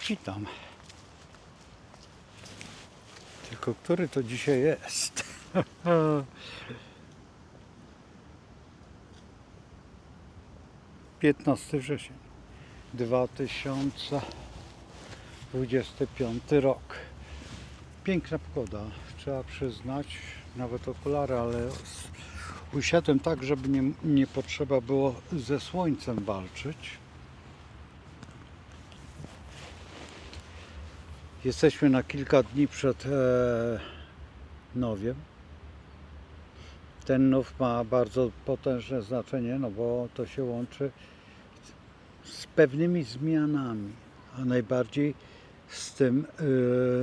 Witam. Tylko który to dzisiaj jest? 15 września 2025 rok. Piękna pogoda, trzeba przyznać, nawet okulary, ale usiadłem tak, żeby nie potrzeba było ze słońcem walczyć. Jesteśmy na kilka dni przed nowiem. Ten nów ma bardzo potężne znaczenie, no bo to się łączy z pewnymi zmianami, a najbardziej z tym,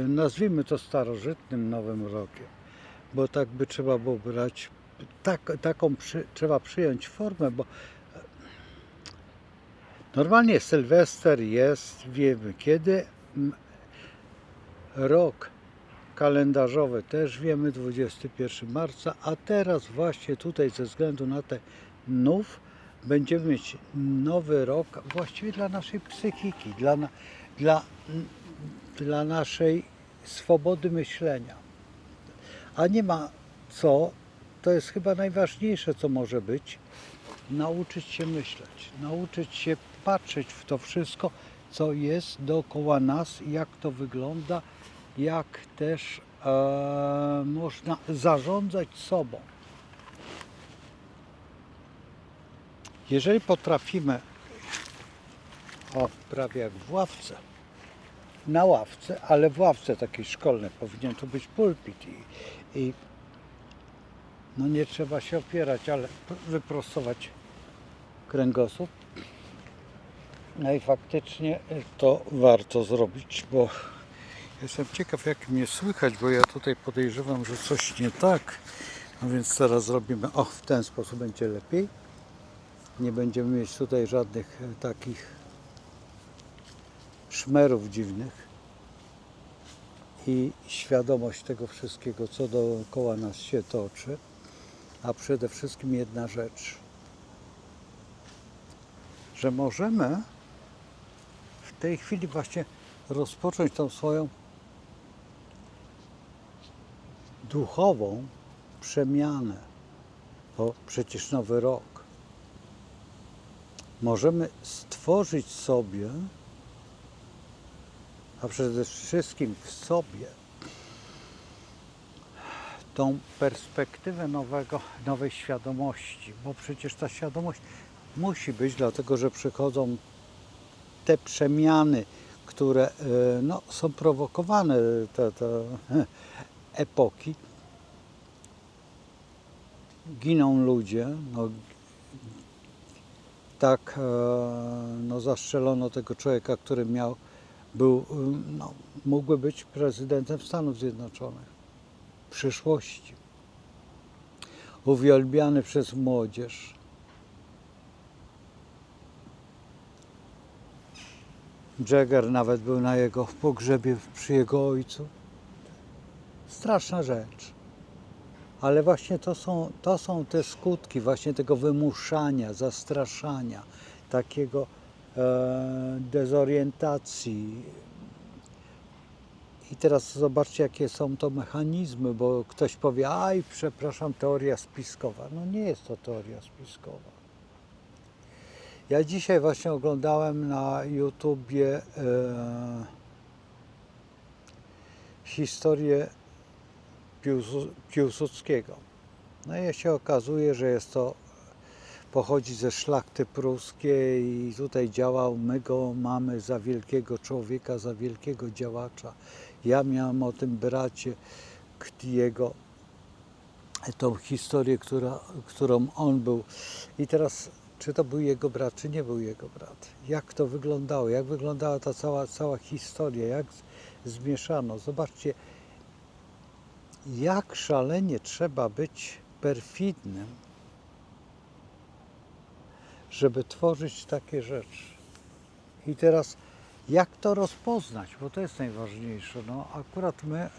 nazwijmy to starożytnym Nowym Rokiem, bo tak by trzeba było brać, trzeba przyjąć formę, bo normalnie Sylwester jest, wiemy kiedy, rok kalendarzowy też wiemy, 21 marca, a teraz właśnie tutaj ze względu na ten nów będziemy mieć nowy rok właściwie dla naszej psychiki, dla naszej swobody myślenia. A nie ma co, to jest chyba najważniejsze, co może być, nauczyć się myśleć, nauczyć się patrzeć w to wszystko, co jest dookoła nas, jak to wygląda, jak też można zarządzać sobą. Jeżeli potrafimy, prawie jak w ławce, na ławce, ale w ławce takiej szkolnej powinien to być pulpit i no nie trzeba się opierać, ale wyprostować kręgosłup. No i faktycznie to warto zrobić, bo jestem ciekaw, jak mnie słychać, bo ja tutaj podejrzewam, że coś nie tak. No więc teraz zrobimy, w ten sposób będzie lepiej. Nie będziemy mieć tutaj żadnych takich szmerów dziwnych. I świadomość tego wszystkiego, co dookoła nas się toczy. A przede wszystkim jedna rzecz, że możemy w tej chwili właśnie rozpocząć tą swoją duchową przemianę, bo przecież nowy rok. Możemy stworzyć sobie, a przede wszystkim w sobie, tą perspektywę nowej świadomości, bo przecież ta świadomość musi być, dlatego że przychodzą te przemiany, które są prowokowane, te epoki. Giną ludzie, zastrzelono tego człowieka, który mógłby być prezydentem Stanów Zjednoczonych w przyszłości. Uwielbiany przez młodzież. Jagger nawet był na jego pogrzebie przy jego ojcu. Straszna rzecz. Ale właśnie to są te skutki właśnie tego wymuszania, zastraszania, takiego dezorientacji. I teraz zobaczcie, jakie są to mechanizmy, bo ktoś powie, przepraszam, teoria spiskowa. No nie jest to teoria spiskowa. Ja dzisiaj właśnie oglądałem na YouTubie historię Piłsudskiego. No i się okazuje, że pochodzi ze szlachty pruskiej i tutaj działał, my go mamy za wielkiego człowieka, za wielkiego działacza. Ja miałem o tym bracie jego, tą historię, którą on był. I teraz, czy to był jego brat, czy nie był jego brat? Jak to wyglądało? Jak wyglądała ta cała historia? Jak zmieszano? Zobaczcie, jak szalenie trzeba być perfidnym, żeby tworzyć takie rzeczy. I teraz, jak to rozpoznać? Bo to jest najważniejsze. Akurat my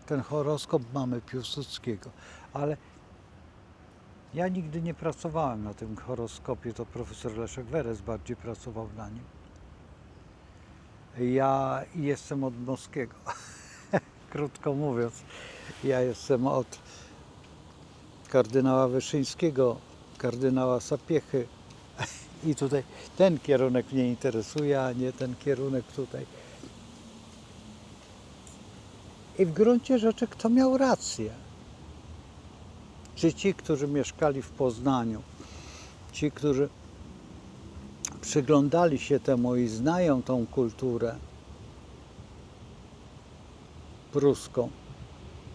ten horoskop mamy Piłsudskiego, ale ja nigdy nie pracowałem na tym horoskopie, to profesor Leszek Werec bardziej pracował na nim. Ja jestem od Moskiego. Krótko mówiąc, ja jestem od kardynała Wyszyńskiego, kardynała Sapiechy i tutaj ten kierunek mnie interesuje, a nie ten kierunek tutaj. I w gruncie rzeczy kto miał rację? Czy ci, którzy mieszkali w Poznaniu, ci, którzy przyglądali się temu i znają tą kulturę pruską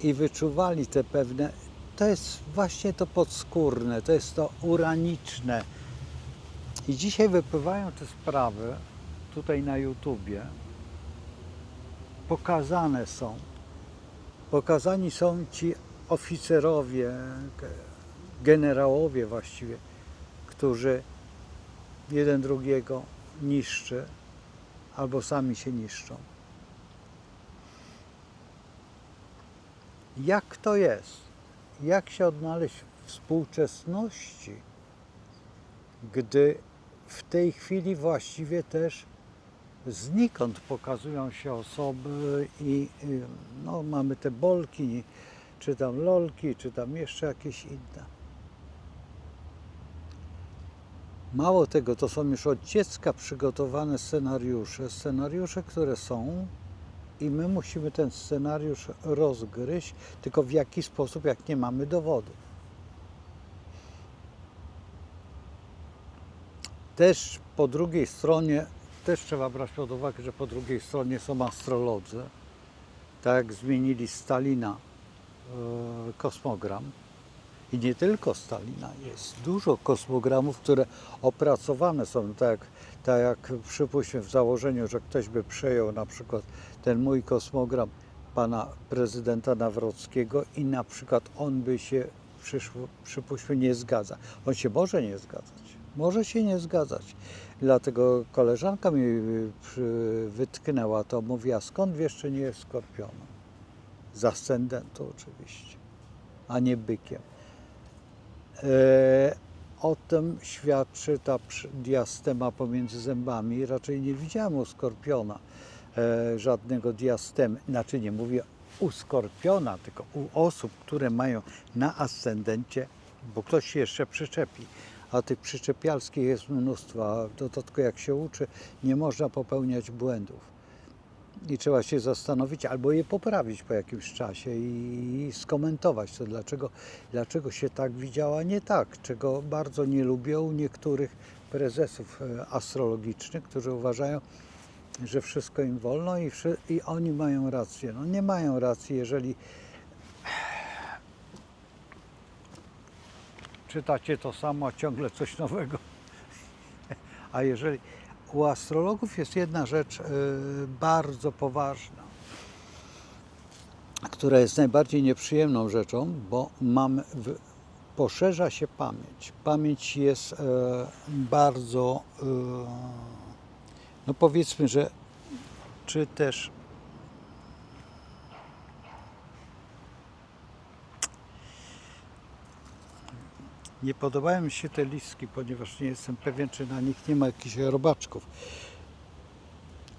i wyczuwali te pewne, to jest właśnie to podskórne, to jest to uraniczne. I dzisiaj wypływają te sprawy tutaj na YouTubie, pokazani są ci oficerowie, generałowie właściwie, którzy jeden drugiego niszczy albo sami się niszczą. Jak to jest? Jak się odnaleźć w współczesności, gdy w tej chwili właściwie też znikąd pokazują się osoby i no, mamy te bolki, czy tam lolki, czy tam jeszcze jakieś inne. Mało tego, to są już od dziecka przygotowane scenariusze, które są i my musimy ten scenariusz rozgryźć, tylko w jaki sposób, jak nie mamy dowodów. Też po drugiej stronie, też trzeba brać pod uwagę, że po drugiej stronie są astrolodzy. Tak jak zmienili Stalina kosmogram. I nie tylko Stalina, jest dużo kosmogramów, które opracowane są, tak jak przypuśćmy w założeniu, że ktoś by przejął na przykład ten mój kosmogram pana prezydenta Nawrockiego i na przykład on by się, przypuśćmy, nie zgadza. On się może nie zgadzać, może się nie zgadzać. Dlatego koleżanka mi wytknęła to, mówi, a skąd wiesz, czy nie jest skorpionem? Z ascendentu oczywiście, a nie bykiem. O tym świadczy ta diastema pomiędzy zębami. Raczej nie widziałem u skorpiona żadnego diastemy. Znaczy nie mówię u skorpiona, tylko u osób, które mają na ascendencie, bo ktoś się jeszcze przyczepi. A tych przyczepialskich jest mnóstwo. A dodatkowo jak się uczy, nie można popełniać błędów. I trzeba się zastanowić albo je poprawić po jakimś czasie i skomentować to, dlaczego się tak widziała, nie tak, czego bardzo nie lubię u niektórych prezesów astrologicznych, którzy uważają, że wszystko im wolno i oni mają rację. No nie mają racji, jeżeli czytacie to samo, a ciągle coś nowego. A jeżeli u astrologów jest jedna rzecz bardzo poważna, która jest najbardziej nieprzyjemną rzeczą, bo poszerza się pamięć. Pamięć jest bardzo, no powiedzmy, że czy też nie podobają mi się te listki, ponieważ nie jestem pewien, czy na nich nie ma jakichś robaczków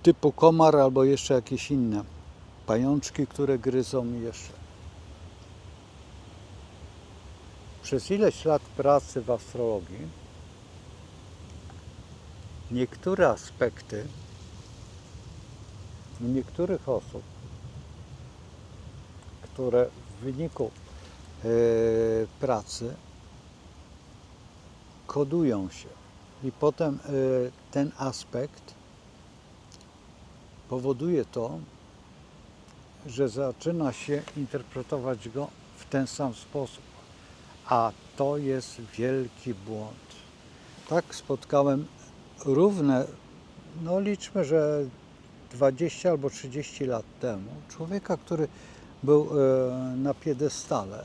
typu komar albo jeszcze jakieś inne pajączki, które gryzą mi jeszcze. Przez ileś lat pracy w astrologii niektóre aspekty niektórych osób, które w wyniku pracy kodują się i potem ten aspekt powoduje to, że zaczyna się interpretować go w ten sam sposób, a to jest wielki błąd. Tak spotkałem równe, no liczmy, że 20 albo 30 lat temu, człowieka, który był na piedestale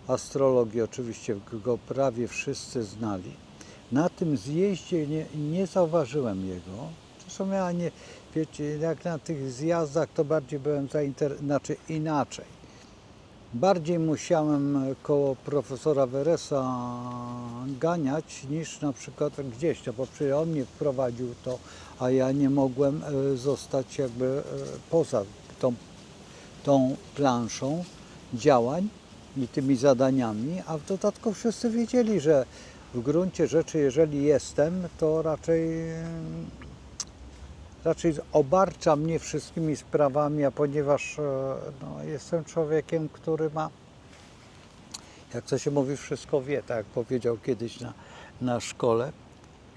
astrologii, oczywiście go prawie wszyscy znali. Na tym zjeździe nie zauważyłem jego. Zresztą ja nie, wiecie, jak na tych zjazdach, to bardziej byłem znaczy inaczej. Bardziej musiałem koło profesora Weresa przeganiać niż na przykład gdzieś, no bo przecież on mnie wprowadził to, a ja nie mogłem zostać jakby poza tą planszą działań i tymi zadaniami, a w dodatku wszyscy wiedzieli, że w gruncie rzeczy, jeżeli jestem, to raczej obarcza mnie wszystkimi sprawami, a ponieważ no, jestem człowiekiem, który ma, jak to się mówi, wszystko wie, tak jak powiedział kiedyś na szkole,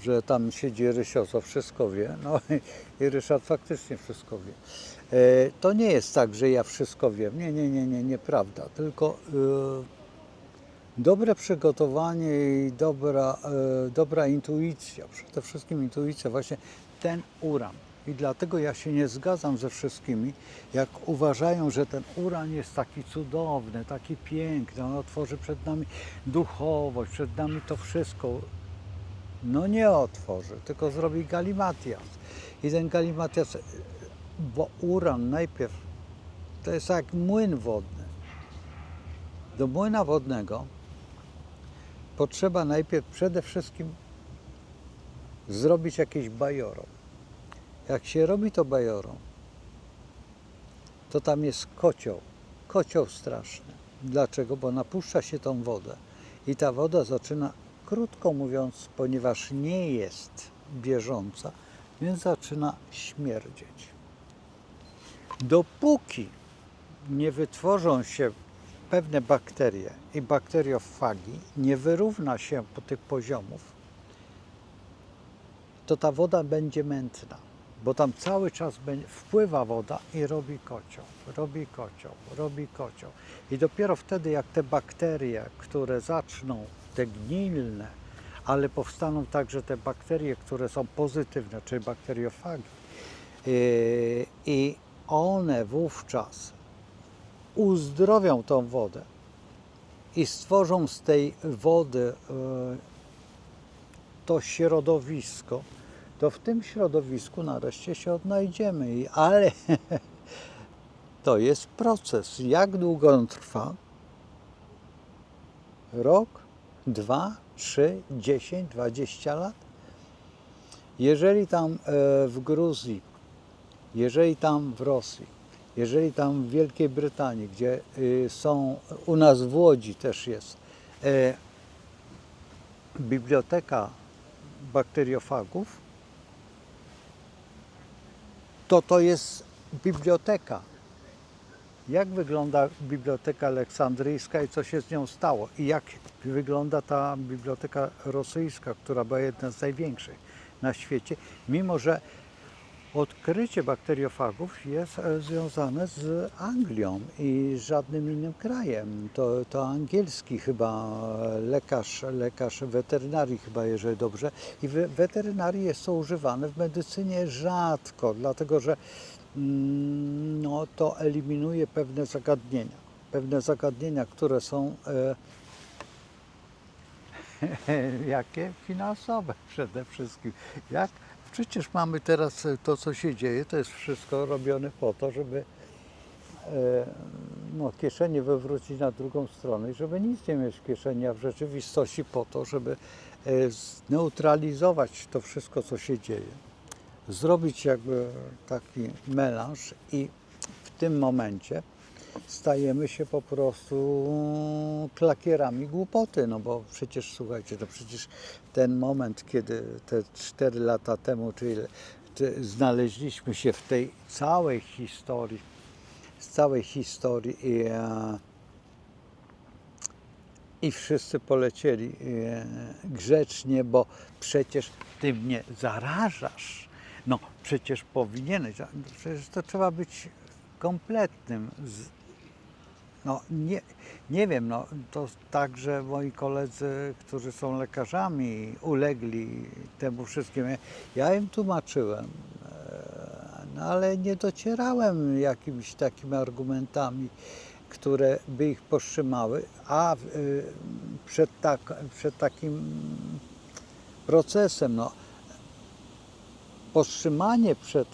że tam siedzi Rysio, co wszystko wie, no i Ryszard faktycznie wszystko wie. To nie jest tak, że ja wszystko wiem, nieprawda, tylko dobre przygotowanie i dobra intuicja, przede wszystkim intuicja, właśnie ten uran. I dlatego ja się nie zgadzam ze wszystkimi, jak uważają, że ten uran jest taki cudowny, taki piękny, on otworzy przed nami duchowość, przed nami to wszystko. No nie otworzy, tylko zrobi galimatias. I ten galimatias, bo uran najpierw, to jest jak młyn wodny. Do młyna wodnego potrzeba najpierw przede wszystkim zrobić jakieś bajoro. Jak się robi to bajoro, to tam jest kocioł straszny. Dlaczego? Bo napuszcza się tą wodę i ta woda zaczyna, krótko mówiąc, ponieważ nie jest bieżąca, więc zaczyna śmierdzieć. Dopóki nie wytworzą się pewne bakterie i bakteriofagi, nie wyrówna się po tych poziomów, to ta woda będzie mętna, bo tam cały czas wpływa woda i robi kocioł. I dopiero wtedy, jak te bakterie, które zaczną, te gnilne, ale powstaną także te bakterie, które są pozytywne, czyli bakteriofagi, i one wówczas uzdrowią tą wodę i stworzą z tej wody to środowisko, to w tym środowisku nareszcie się odnajdziemy. Ale to jest proces. Jak długo on trwa? Rok, 2, 3, 10, 20 lat? Jeżeli tam w Gruzji, jeżeli tam w Rosji, jeżeli tam w Wielkiej Brytanii, gdzie są, u nas w Łodzi też jest biblioteka bakteriofagów, to jest biblioteka. Jak wygląda Biblioteka Aleksandryjska i co się z nią stało? I jak wygląda ta biblioteka rosyjska, która była jedna z największych na świecie, mimo że odkrycie bakteriofagów jest związane z Anglią i z żadnym innym krajem. To angielski chyba lekarz weterynarii chyba, jeżeli dobrze. I w weterynarii jest to używane, w medycynie rzadko, dlatego że no, to eliminuje pewne zagadnienia, które są jakie? Finansowe przede wszystkim. Jak? Przecież mamy teraz to, co się dzieje, to jest wszystko robione po to, żeby no, kieszenie wywrócić na drugą stronę i żeby nic nie mieć w kieszeni, a w rzeczywistości po to, żeby zneutralizować to wszystko, co się dzieje. Zrobić jakby taki melanż i w tym momencie stajemy się po prostu klakierami głupoty, no bo przecież, słuchajcie, to przecież ten moment, kiedy te 4 lata temu, czyli znaleźliśmy się w tej całej historii i wszyscy polecieli grzecznie, bo przecież ty mnie zarażasz. No przecież powinieneś, przecież to trzeba być kompletnym. No nie wiem, no to także moi koledzy, którzy są lekarzami, ulegli temu wszystkiemu. Ja im tłumaczyłem, no ale nie docierałem jakimiś takimi argumentami, które by ich powstrzymały, a przed takim procesem, no, powstrzymanie przed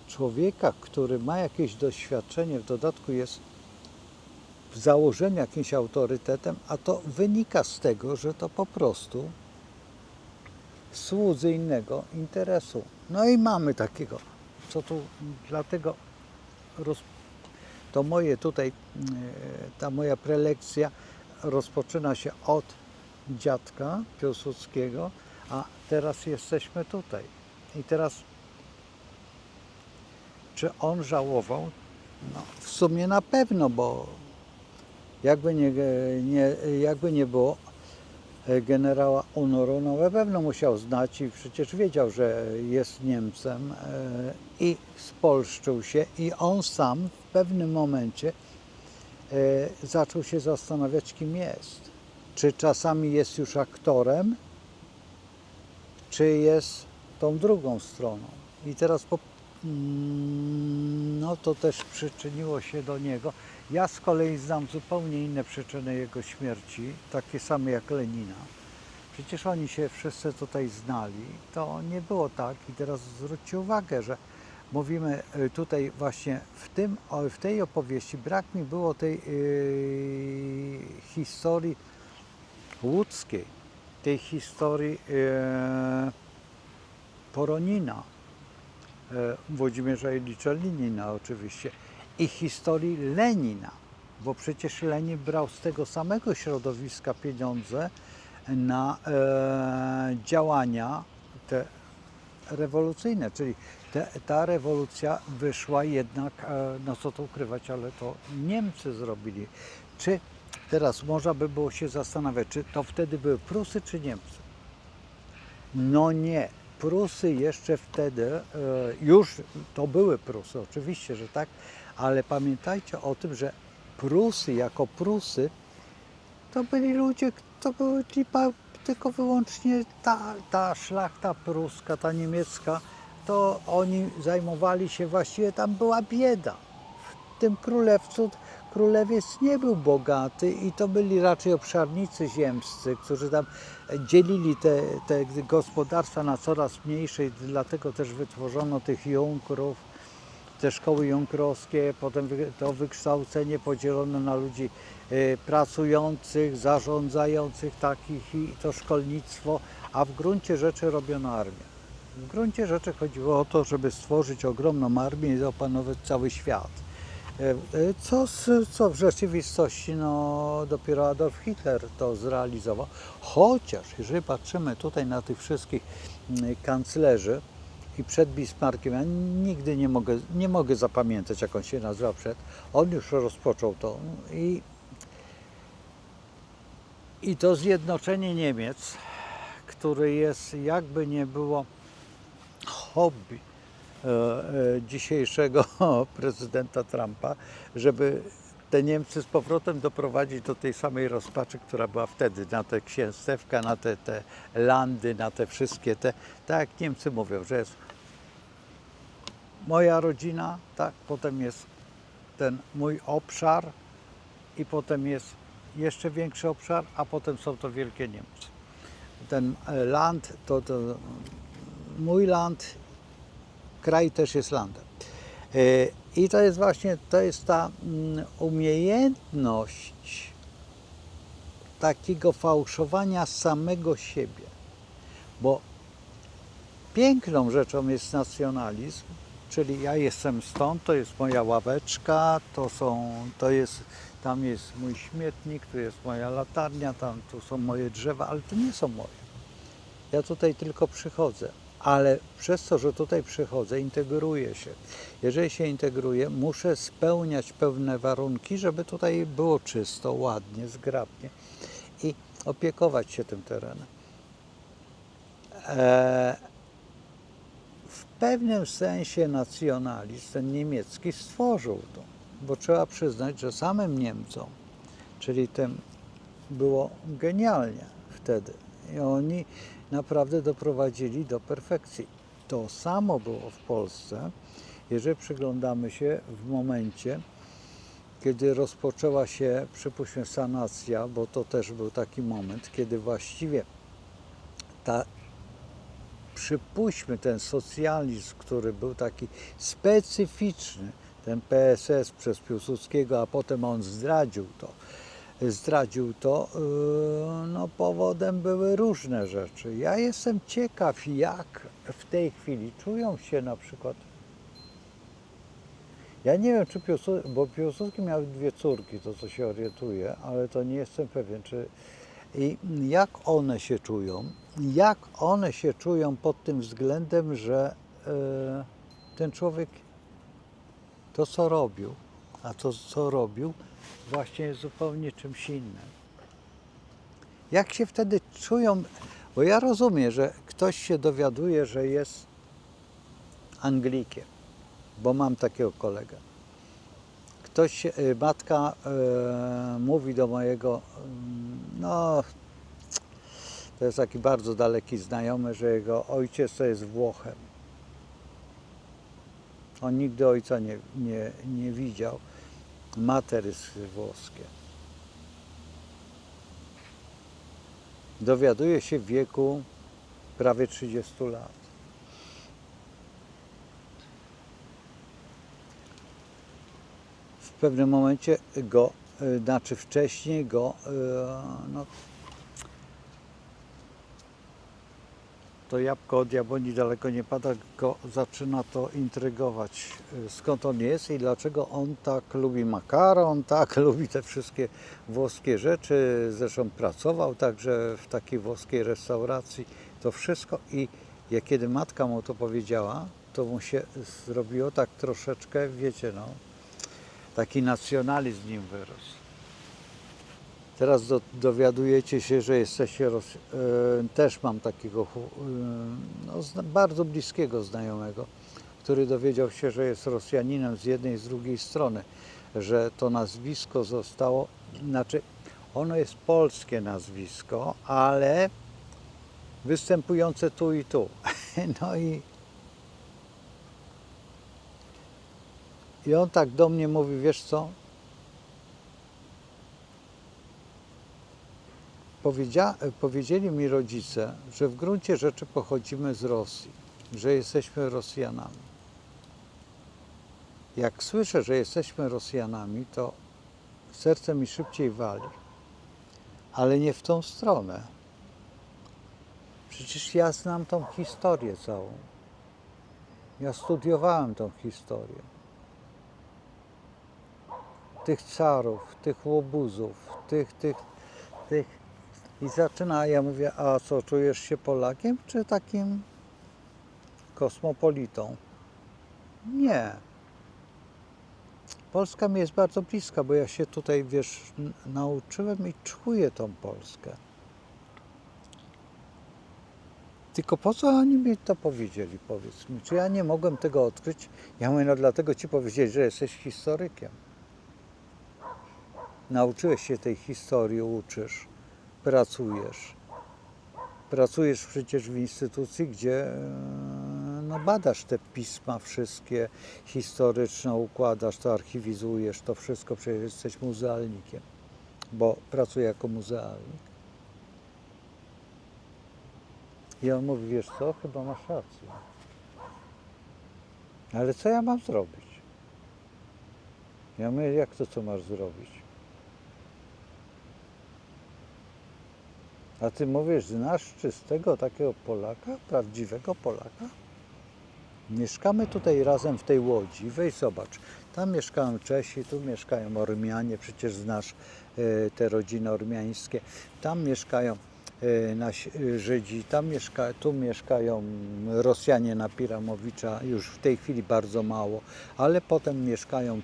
człowieka, który ma jakieś doświadczenie, w dodatku jest w założeniu jakimś autorytetem, a to wynika z tego, że to po prostu słudzy innego interesu. No i mamy takiego, co tu, dlatego to moje tutaj, ta moja prelekcja rozpoczyna się od dziadka Piłsudskiego, a teraz jesteśmy tutaj. I teraz, czy on żałował? No, w sumie na pewno, bo jakby nie było generała Honoru, no na pewno musiał znać i przecież wiedział, że jest Niemcem i spolszczył się i on sam w pewnym momencie zaczął się zastanawiać, kim jest. Czy czasami jest już aktorem, czy jest tą drugą stroną. I teraz no to też przyczyniło się do niego. Ja z kolei znam zupełnie inne przyczyny jego śmierci, takie same jak Lenina. Przecież oni się wszyscy tutaj znali. To nie było tak. I teraz zwróćcie uwagę, że mówimy tutaj właśnie w tej opowieści, brak mi było tej historii łódzkiej, tej historii Poronina, Włodzimierza Ilicza Lenina oczywiście i historii Lenina, bo przecież Lenin brał z tego samego środowiska pieniądze na działania te rewolucyjne, czyli ta rewolucja wyszła jednak, no co tu ukrywać, ale to Niemcy zrobili. Czy teraz można by było się zastanawiać, czy to wtedy były Prusy czy Niemcy? No nie. Prusy jeszcze wtedy, już to były Prusy, oczywiście, że tak, ale pamiętajcie o tym, że Prusy jako Prusy to byli ludzie, to były tylko wyłącznie ta szlachta pruska, ta niemiecka, to oni zajmowali się właściwie, tam była bieda. W tym królewiec nie był bogaty i to byli raczej obszarnicy ziemscy, którzy tam dzielili te gospodarstwa na coraz mniejsze i dlatego też wytworzono tych junkrów, te szkoły junkrowskie, potem to wykształcenie podzielono na ludzi pracujących, zarządzających takich i to szkolnictwo, a w gruncie rzeczy robiono armię. W gruncie rzeczy chodziło o to, żeby stworzyć ogromną armię i opanować cały świat. Co w rzeczywistości no, dopiero Adolf Hitler to zrealizował. Chociaż jeżeli patrzymy tutaj na tych wszystkich kanclerzy i przed Bismarckiem, ja nigdy nie mogę zapamiętać, jak on się nazywał on już rozpoczął to i to zjednoczenie Niemiec, które jest jakby nie było hobby dzisiejszego prezydenta Trumpa, żeby te Niemcy z powrotem doprowadzić do tej samej rozpaczy, która była wtedy, na te księstewka, na te landy, na te wszystkie tak jak Niemcy mówią, że jest moja rodzina, tak, potem jest ten mój obszar i potem jest jeszcze większy obszar, a potem są to wielkie Niemcy. Ten land to mój land, kraj też jest landem. I to jest właśnie, ta umiejętność takiego fałszowania samego siebie. Bo piękną rzeczą jest nacjonalizm, czyli ja jestem stąd, to jest moja ławeczka, tam jest mój śmietnik, tu jest moja latarnia, tu są moje drzewa, ale to nie są moje. Ja tutaj tylko przychodzę. Ale przez to, że tutaj przychodzę, integruję się. Jeżeli się integruję, muszę spełniać pewne warunki, żeby tutaj było czysto, ładnie, zgrabnie i opiekować się tym terenem. W pewnym sensie nacjonalizm, ten niemiecki, stworzył to, bo trzeba przyznać, że samym Niemcom, czyli tym było genialnie wtedy i oni naprawdę doprowadzili do perfekcji. To samo było w Polsce, jeżeli przyglądamy się w momencie, kiedy rozpoczęła się, przypuśćmy, sanacja, bo to też był taki moment, kiedy właściwie przypuśćmy, ten socjalizm, który był taki specyficzny, ten PSS przez Piłsudskiego, a potem on zdradził to, zdradził to, no powodem były różne rzeczy. Ja jestem ciekaw, jak w tej chwili czują się na przykład. Ja nie wiem, czy Piłsudski, bo Piłsudski miał 2 córki, to co się orientuje, ale to nie jestem pewien, czy i jak one się czują pod tym względem, że ten człowiek to co robił, a to co robił właśnie jest zupełnie czymś innym. Jak się wtedy czują, bo ja rozumiem, że ktoś się dowiaduje, że jest Anglikiem, bo mam takiego kolegę. Matka mówi do mojego, no to jest taki bardzo daleki znajomy, że jego ojciec to jest Włochem. On nigdy ojca nie widział. Mater jest włoskie. Dowiaduje się w wieku prawie 30 lat. W pewnym momencie wcześniej go, no, to jabłko od jabłoni daleko nie pada, go zaczyna to intrygować, skąd on jest i dlaczego on tak lubi makaron, tak lubi te wszystkie włoskie rzeczy. Zresztą pracował także w takiej włoskiej restauracji, to wszystko. I kiedy matka mu to powiedziała, to mu się zrobiło tak troszeczkę, wiecie, no, taki nacjonalizm w nim wyrósł. Teraz dowiadujecie się, że jesteście też mam takiego no, bardzo bliskiego znajomego, który dowiedział się, że jest Rosjaninem z jednej i z drugiej strony, że to nazwisko zostało, znaczy ono jest polskie nazwisko, ale występujące tu i tu. No i on tak do mnie mówi, wiesz co? Powiedzieli mi rodzice, że w gruncie rzeczy pochodzimy z Rosji, że jesteśmy Rosjanami. Jak słyszę, że jesteśmy Rosjanami, to serce mi szybciej wali, ale nie w tą stronę. Przecież ja znam tą historię całą. Ja studiowałem tą historię. Tych carów, tych łobuzów, tych. I zaczyna, ja mówię, a co, czujesz się Polakiem, czy takim kosmopolitą? Nie. Polska mi jest bardzo bliska, bo ja się tutaj, wiesz, nauczyłem i czuję tą Polskę. Tylko po co oni mi to powiedzieli, powiedz mi? Czy ja nie mogłem tego odkryć? Ja mówię, no dlatego ci powiedzieli, że jesteś historykiem. Nauczyłeś się tej historii, uczysz. Pracujesz przecież w instytucji, gdzie no, badasz te pisma wszystkie historyczne, układasz to, archiwizujesz to wszystko, przecież jesteś muzealnikiem, bo pracuję jako muzealnik. I on mówi, wiesz co, chyba masz rację. Ale co ja mam zrobić? Ja mówię, jak to co masz zrobić? A ty mówisz, znasz czystego takiego Polaka, prawdziwego Polaka? Mieszkamy tutaj razem w tej Łodzi, weź zobacz, tam mieszkają Czesi, tu mieszkają Ormianie, przecież znasz te rodziny ormiańskie, tam mieszkają Żydzi, tu mieszkają Rosjanie na Piramowicza, już w tej chwili bardzo mało, ale potem mieszkają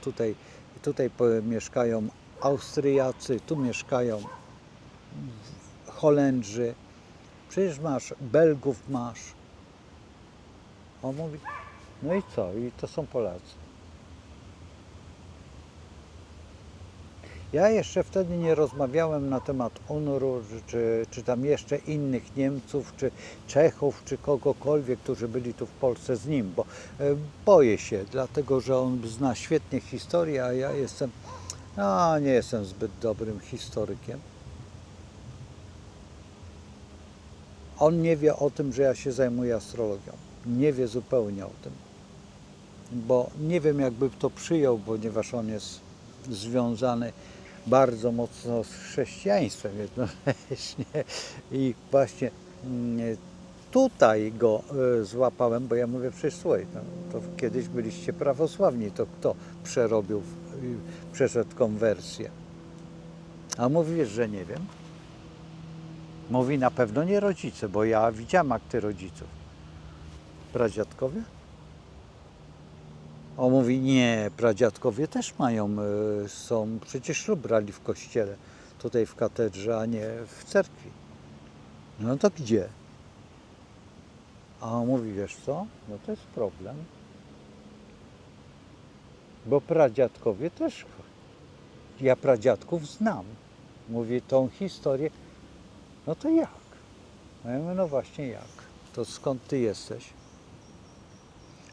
tutaj mieszkają Austriacy, tu mieszkają Holendrzy, przecież masz, Belgów masz. On mówi, no i co? I to są Polacy. Ja jeszcze wtedy nie rozmawiałem na temat UNRU, czy tam jeszcze innych Niemców, czy Czechów, czy kogokolwiek, którzy byli tu w Polsce z nim, bo boję się, dlatego że on zna świetnie historię, a ja nie jestem zbyt dobrym historykiem. On nie wie o tym, że ja się zajmuję astrologią. Nie wie zupełnie o tym. Bo nie wiem, jakby to przyjął, ponieważ on jest związany bardzo mocno z chrześcijaństwem jednocześnie. I właśnie tutaj go złapałem, bo ja mówię, przecież słuchaj, no, to kiedyś byliście prawosławni, to kto przerobił, przeszedł konwersję? A mówi, wiesz, że nie wiem. Mówi, na pewno nie rodzice, bo ja widziałem akty rodziców. Pradziadkowie? On mówi, nie, pradziadkowie też mają, są, przecież ślub brali w kościele, tutaj w katedrze, a nie w cerkwi. No to gdzie? A on mówi, wiesz co, no to jest problem. Bo pradziadkowie też, ja pradziadków znam. Mówi tą historię, no to jak? No ja mówię, no właśnie jak? To skąd ty jesteś?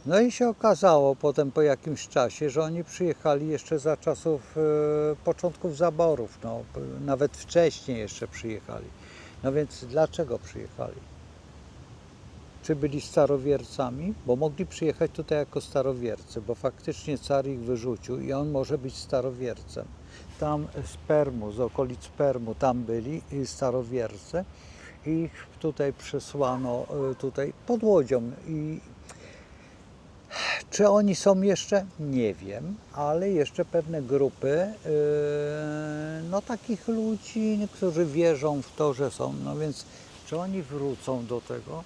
No i się okazało potem po jakimś czasie, że oni przyjechali jeszcze za czasów początków zaborów, no, nawet wcześniej jeszcze przyjechali. No więc dlaczego przyjechali? Czy byli starowiercami? Bo mogli przyjechać tutaj jako starowiercy, bo faktycznie car ich wyrzucił i on może być starowiercem. Tam z Permu, z okolic Permu, tam byli starowiercy i ich tutaj przesłano tutaj pod Łodzią. I czy oni są jeszcze? Nie wiem, ale jeszcze pewne grupy no takich ludzi, którzy wierzą w to, że są. No więc czy oni wrócą do tego?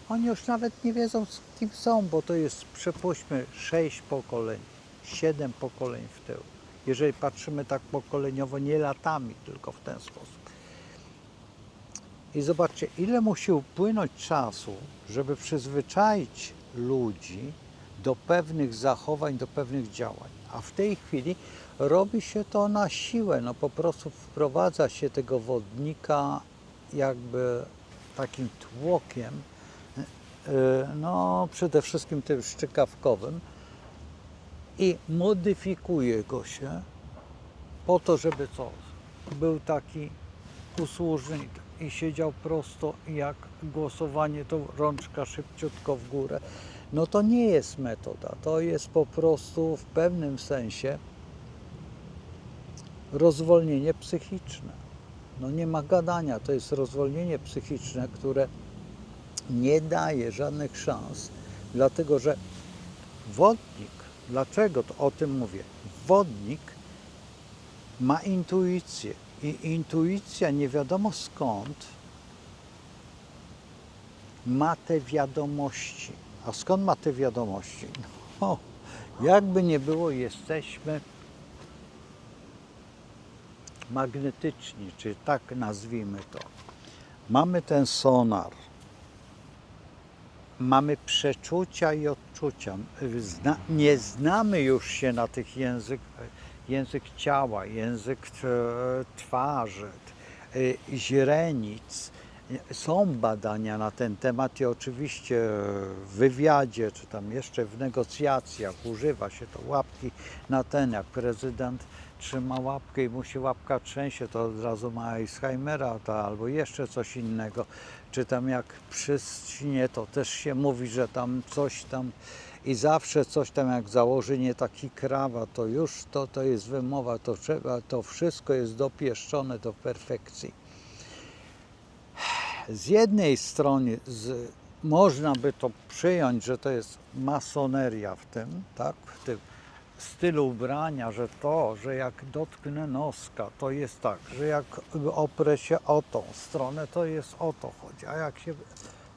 Oni już nawet nie wiedzą, z kim są, bo to jest, przypuśćmy, 6 pokoleń, 7 pokoleń w tył. Jeżeli patrzymy tak pokoleniowo, nie latami, tylko w ten sposób. I zobaczcie, ile musi upłynąć czasu, żeby przyzwyczaić ludzi do pewnych zachowań, do pewnych działań. A w tej chwili robi się to na siłę, no po prostu wprowadza się tego wodnika jakby takim tłokiem, no przede wszystkim tym szczykawkowym i modyfikuje go się po to, żeby co? Był taki usłużny i siedział prosto jak głosowanie, to rączka szybciutko w górę. No to nie jest metoda, to jest po prostu w pewnym sensie rozwolnienie psychiczne. No nie ma gadania, to jest rozwolnienie psychiczne, które nie daje żadnych szans, dlatego że wodnik, dlaczego to o tym mówię? Wodnik ma intuicję i intuicja nie wiadomo skąd ma te wiadomości. A skąd ma te wiadomości? No, jakby nie było, jesteśmy magnetyczni, czy tak nazwijmy to. Mamy ten sonar. Mamy przeczucia i odczucia. Nie znamy już się na tych język ciała, język twarzy, źrenic. Są badania na ten temat i oczywiście w wywiadzie, czy tam jeszcze w negocjacjach używa się to łapki na ten, jak prezydent trzyma łapkę i mu się łapka trzęsie, to od razu ma Alzheimera albo jeszcze coś innego. Czy tam jak przyśnie, to też się mówi, że tam coś tam i zawsze coś tam jak założy nie taki krawat, to już to jest wymowa, to trzeba, to wszystko jest dopieszczone do perfekcji. Z jednej strony można by to przyjąć, że to jest masoneria w tym, tak, w tym stylu ubrania, że jak dotknę noska, to jest tak, że jak oprę się o tą stronę, to jest o to chodzi, a jak się,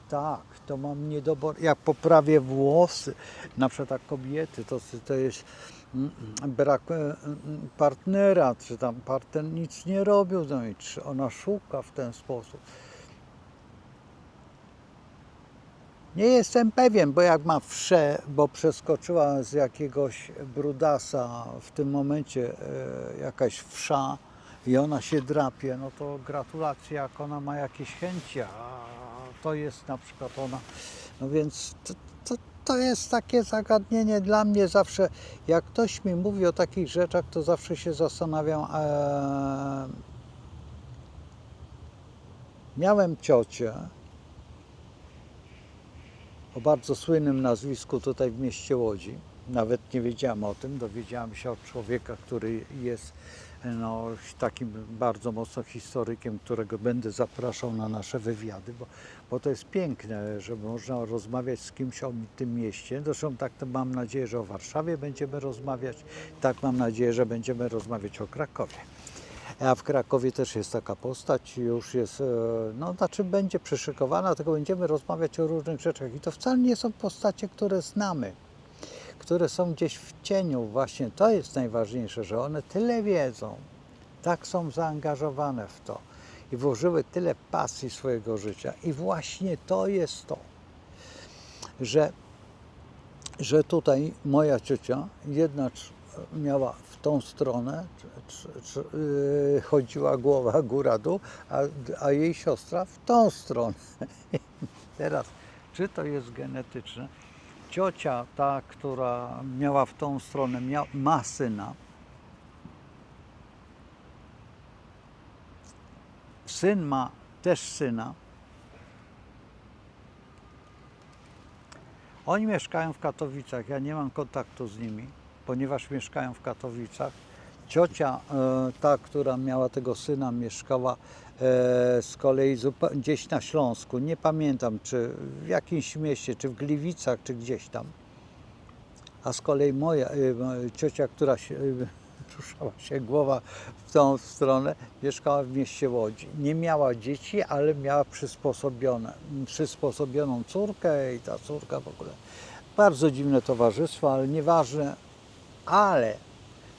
tak, to mam niedobór, jak poprawię włosy, na przykład tak kobiety, to jest brak partnera, czy tam partner nic nie robił, no i czy ona szuka w ten sposób. Nie jestem pewien, bo jak ma bo przeskoczyła z jakiegoś brudasa w tym momencie jakaś wsza i ona się drapie, no to gratulacje, jak ona ma jakieś chęci, a to jest na przykład ona. No więc to jest takie zagadnienie dla mnie zawsze, jak ktoś mi mówi o takich rzeczach, to zawsze się zastanawiam. Miałem ciocię o bardzo słynnym nazwisku tutaj w mieście Łodzi. Nawet nie wiedziałem o tym, dowiedziałem się od człowieka, który jest no, takim bardzo mocno historykiem, którego będę zapraszał na nasze wywiady, bo to jest piękne, że można rozmawiać z kimś o tym mieście. Zresztą tak to mam nadzieję, że o Warszawie będziemy rozmawiać, tak mam nadzieję, że będziemy rozmawiać o Krakowie. A w Krakowie też jest taka postać, już jest, no znaczy będzie przyszykowana, tylko będziemy rozmawiać o różnych rzeczach. I to wcale nie są postacie, które znamy, które są gdzieś w cieniu. Właśnie to jest najważniejsze, że one tyle wiedzą, tak są zaangażowane w to i włożyły tyle pasji swojego życia. I właśnie to jest to, że tutaj moja ciocia, jedna miała w tą stronę, chodziła głowa góra-dół, a jej siostra w tą stronę. Teraz, czy to jest genetyczne? Ciocia, ta, która miała w tą stronę, ma syna. Syn ma też syna. Oni mieszkają w Katowicach, ja nie mam kontaktu z nimi, ponieważ mieszkają w Katowicach. Ciocia, ta, która miała tego syna, mieszkała z kolei gdzieś na Śląsku. Nie pamiętam, czy w jakimś mieście, czy w Gliwicach, czy gdzieś tam. A z kolei moja ciocia, która ruszała się głowa w tą stronę, mieszkała w mieście Łodzi. Nie miała dzieci, ale miała przysposobioną córkę i ta córka w ogóle. Bardzo dziwne towarzystwo, ale nieważne. Ale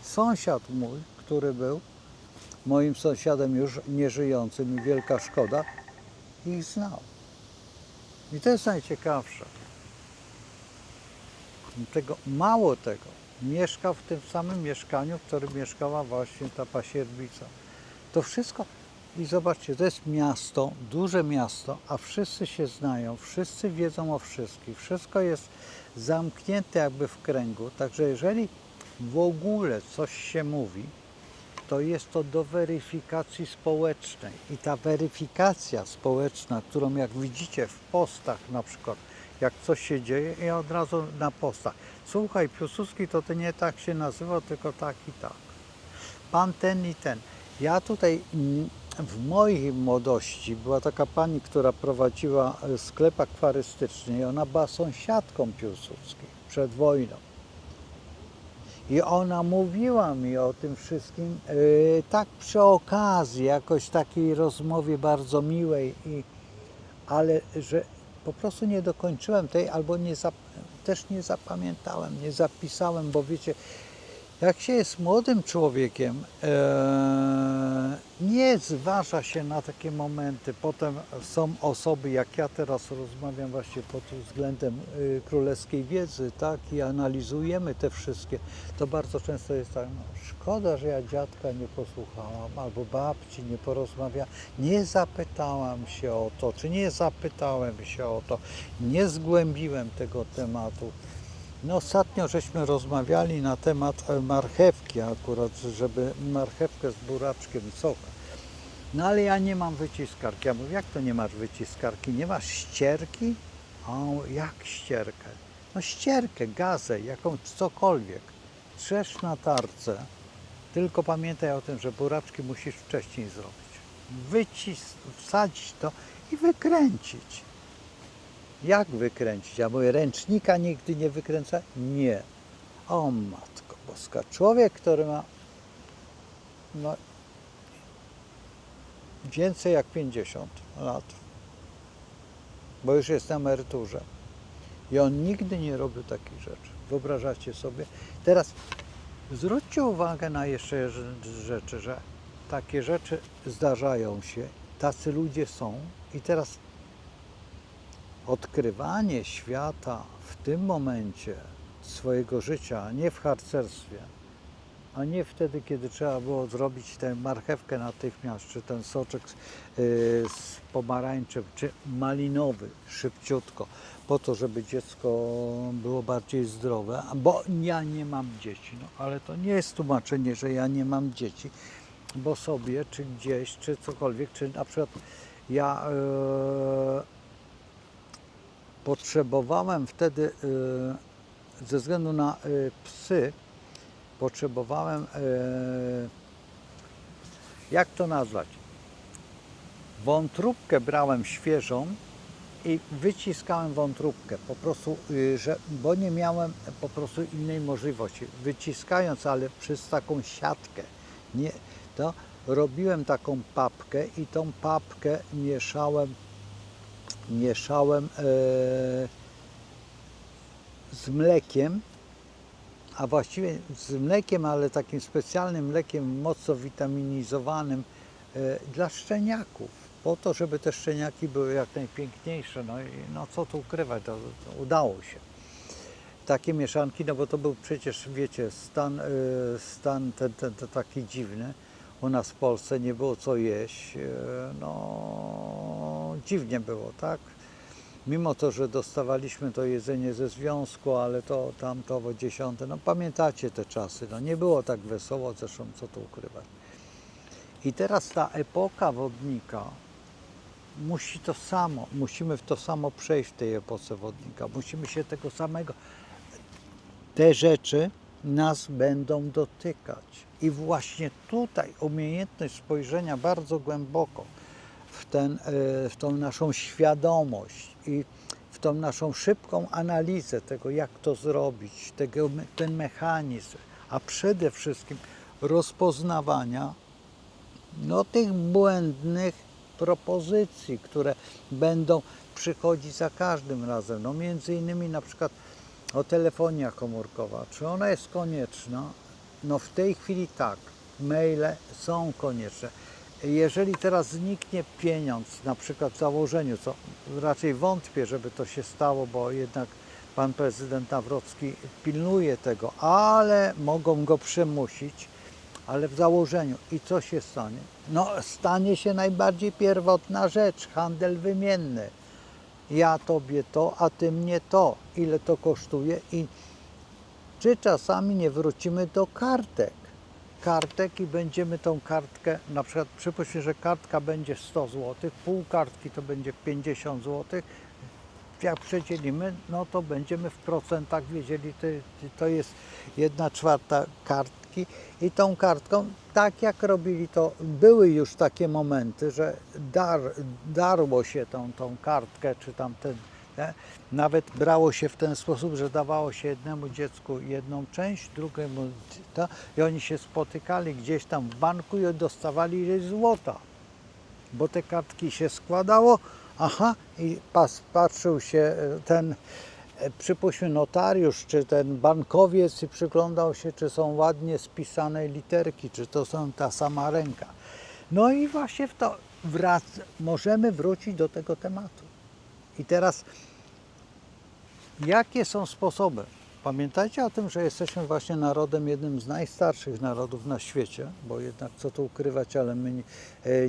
sąsiad mój, który był moim sąsiadem już nieżyjącym i wielka szkoda, ich znał. I to jest najciekawsze. Mało tego, mieszkał w tym samym mieszkaniu, w którym mieszkała właśnie ta pasierbica. To wszystko, i zobaczcie, to jest miasto, duże miasto, a wszyscy się znają, wszyscy wiedzą o wszystkich, wszystko jest zamknięte jakby w kręgu, także jeżeli w ogóle coś się mówi, to jest to do weryfikacji społecznej. I ta weryfikacja społeczna, którą jak widzicie w postach na przykład, jak coś się dzieje, i od razu na postach. Słuchaj, Piłsudski to nie tak się nazywał, tylko tak i tak. Pan ten i ten. Ja tutaj w mojej młodości była taka pani, która prowadziła sklep akwarystyczny i ona była sąsiadką Piłsudskiej przed wojną. I ona mówiła mi o tym wszystkim tak przy okazji, jakoś takiej rozmowie bardzo miłej, ale że po prostu nie dokończyłem tej, albo też nie zapamiętałem, nie zapisałem, bo wiecie, jak się jest młodym człowiekiem, nie zważa się na takie momenty. Potem są osoby, jak ja teraz rozmawiam właśnie pod względem królewskiej wiedzy, tak, i analizujemy te wszystkie, to bardzo często jest tak, no, szkoda, że ja dziadka nie posłuchałam, albo babci nie porozmawiałam, nie zapytałam się o to, czy nie zapytałem się o to, nie zgłębiłem tego tematu. No ostatnio żeśmy rozmawiali na temat marchewki akurat, żeby marchewkę z buraczkiem, sok. No ale ja nie mam wyciskarki. Ja mówię, jak to nie masz wyciskarki? Nie masz ścierki? O, jak ścierkę? No ścierkę, gazę, jakąś cokolwiek. Trzesz na tarce, tylko pamiętaj o tym, że buraczki musisz wcześniej zrobić. Wsadzić to i wykręcić. Jak wykręcić? Ja mówię, ręcznika nigdy nie wykręca? Nie. O Matko Boska. Człowiek, który ma no, więcej jak 50 lat, bo już jest na emeryturze i on nigdy nie robił takich rzeczy. Wyobrażacie sobie? Teraz zwróćcie uwagę na jeszcze rzeczy, że takie rzeczy zdarzają się, tacy ludzie są i teraz odkrywanie świata w tym momencie swojego życia, a nie w harcerstwie, a nie wtedy, kiedy trzeba było zrobić tę marchewkę natychmiast, czy ten soczek z pomarańczem, czy malinowy szybciutko, po to, żeby dziecko było bardziej zdrowe, bo ja nie mam dzieci, no ale to nie jest tłumaczenie, że ja nie mam dzieci, bo sobie, czy gdzieś, czy cokolwiek, czy na przykład ja potrzebowałem wtedy, ze względu na psy, potrzebowałem jak to nazwać? Wątróbkę brałem świeżą i wyciskałem wątróbkę, po prostu, bo nie miałem po prostu innej możliwości. Wyciskając, ale przez taką siatkę, nie, to robiłem taką papkę i tą papkę mieszałem z mlekiem, a właściwie z mlekiem, ale takim specjalnym mlekiem mocno witaminizowanym dla szczeniaków, po to, żeby te szczeniaki były jak najpiękniejsze. No i no co tu ukrywać, to udało się. Takie mieszanki, no bo to był przecież, wiecie, stan ten taki dziwny. U nas w Polsce nie było co jeść, no dziwnie było, tak? Mimo to, że dostawaliśmy to jedzenie ze związku, ale to tamto dziesiąte, no pamiętacie te czasy, no nie było tak wesoło, zresztą co tu ukrywać. I teraz ta epoka wodnika musimy w to samo przejść w tej epoce wodnika, musimy się tego samego, te rzeczy nas będą dotykać. I właśnie tutaj umiejętność spojrzenia bardzo głęboko w tą naszą świadomość i w tą naszą szybką analizę tego, jak to zrobić, ten mechanizm, a przede wszystkim rozpoznawania tych błędnych propozycji, które będą przychodzić za każdym razem. No między innymi na przykład telefonia komórkowa. Czy ona jest konieczna? No w tej chwili tak. Maile są konieczne. Jeżeli teraz zniknie pieniądz, na przykład w założeniu, co raczej wątpię, żeby to się stało, bo jednak pan prezydent Nawrocki pilnuje tego, ale mogą go przymusić, ale w założeniu. I co się stanie? No stanie się najbardziej pierwotna rzecz, handel wymienny. Ja tobie to, a ty mnie to. Ile to kosztuje i czy czasami nie wrócimy do kartek i będziemy tą kartkę, na przykład przypuśćmy, że kartka będzie 100 zł, pół kartki to będzie 50 zł, jak przedzielimy, no to będziemy w procentach wiedzieli, to jest 1/4 kartki i tą kartką, tak jak robili to, były już takie momenty, że darło się tą kartkę, czy nawet brało się w ten sposób, że dawało się jednemu dziecku jedną część, drugiemu i oni się spotykali gdzieś tam w banku i dostawali ileś złota, bo te kartki się składało, i patrzył się ten, przypuśćmy, notariusz, czy ten bankowiec i przyglądał się, czy są ładnie spisane literki, czy to są ta sama ręka. No i właśnie możemy wrócić do tego tematu. I teraz, jakie są sposoby? Pamiętajcie o tym, że jesteśmy właśnie narodem, jednym z najstarszych narodów na świecie, bo jednak co tu ukrywać, ale my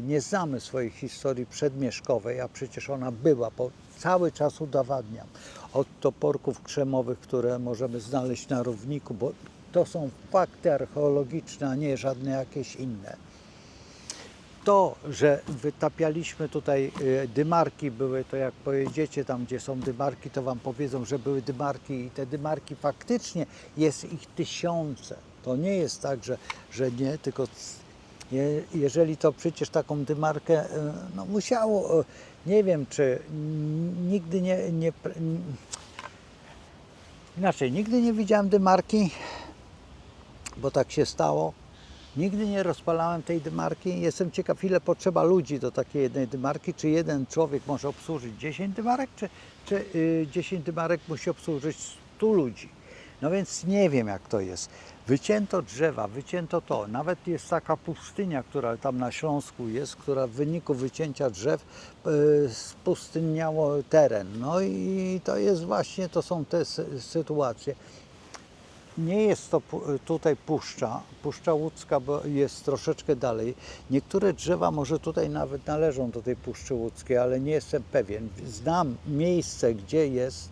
nie znamy swojej historii przedmieszkowej, a przecież ona była, cały czas udowadniam. Od toporków krzemowych, które możemy znaleźć na równiku, bo to są fakty archeologiczne, a nie żadne jakieś inne. To, że wytapialiśmy tutaj dymarki były, to jak pojedziecie tam, gdzie są dymarki, to wam powiedzą, że były dymarki i te dymarki faktycznie jest ich tysiące. To nie jest tak, że nie, tylko jeżeli to przecież taką dymarkę, no musiało, nie wiem czy nigdy nigdy nie widziałem dymarki, bo tak się stało. Nigdy nie rozpalałem tej dymarki. Jestem ciekaw, ile potrzeba ludzi do takiej jednej dymarki. Czy jeden człowiek może obsłużyć 10 dymarek, czy 10 dymarek musi obsłużyć 100 ludzi. No więc nie wiem, jak to jest. Wycięto drzewa, wycięto to. Nawet jest taka pustynia, która tam na Śląsku jest, która w wyniku wycięcia drzew spustynniało teren. No i to jest właśnie, to są te sytuacje. Nie jest to tutaj Puszcza Łódzka, bo jest troszeczkę dalej. Niektóre drzewa może tutaj nawet należą do tej Puszczy Łódzkiej, ale nie jestem pewien. Znam miejsce, gdzie jest,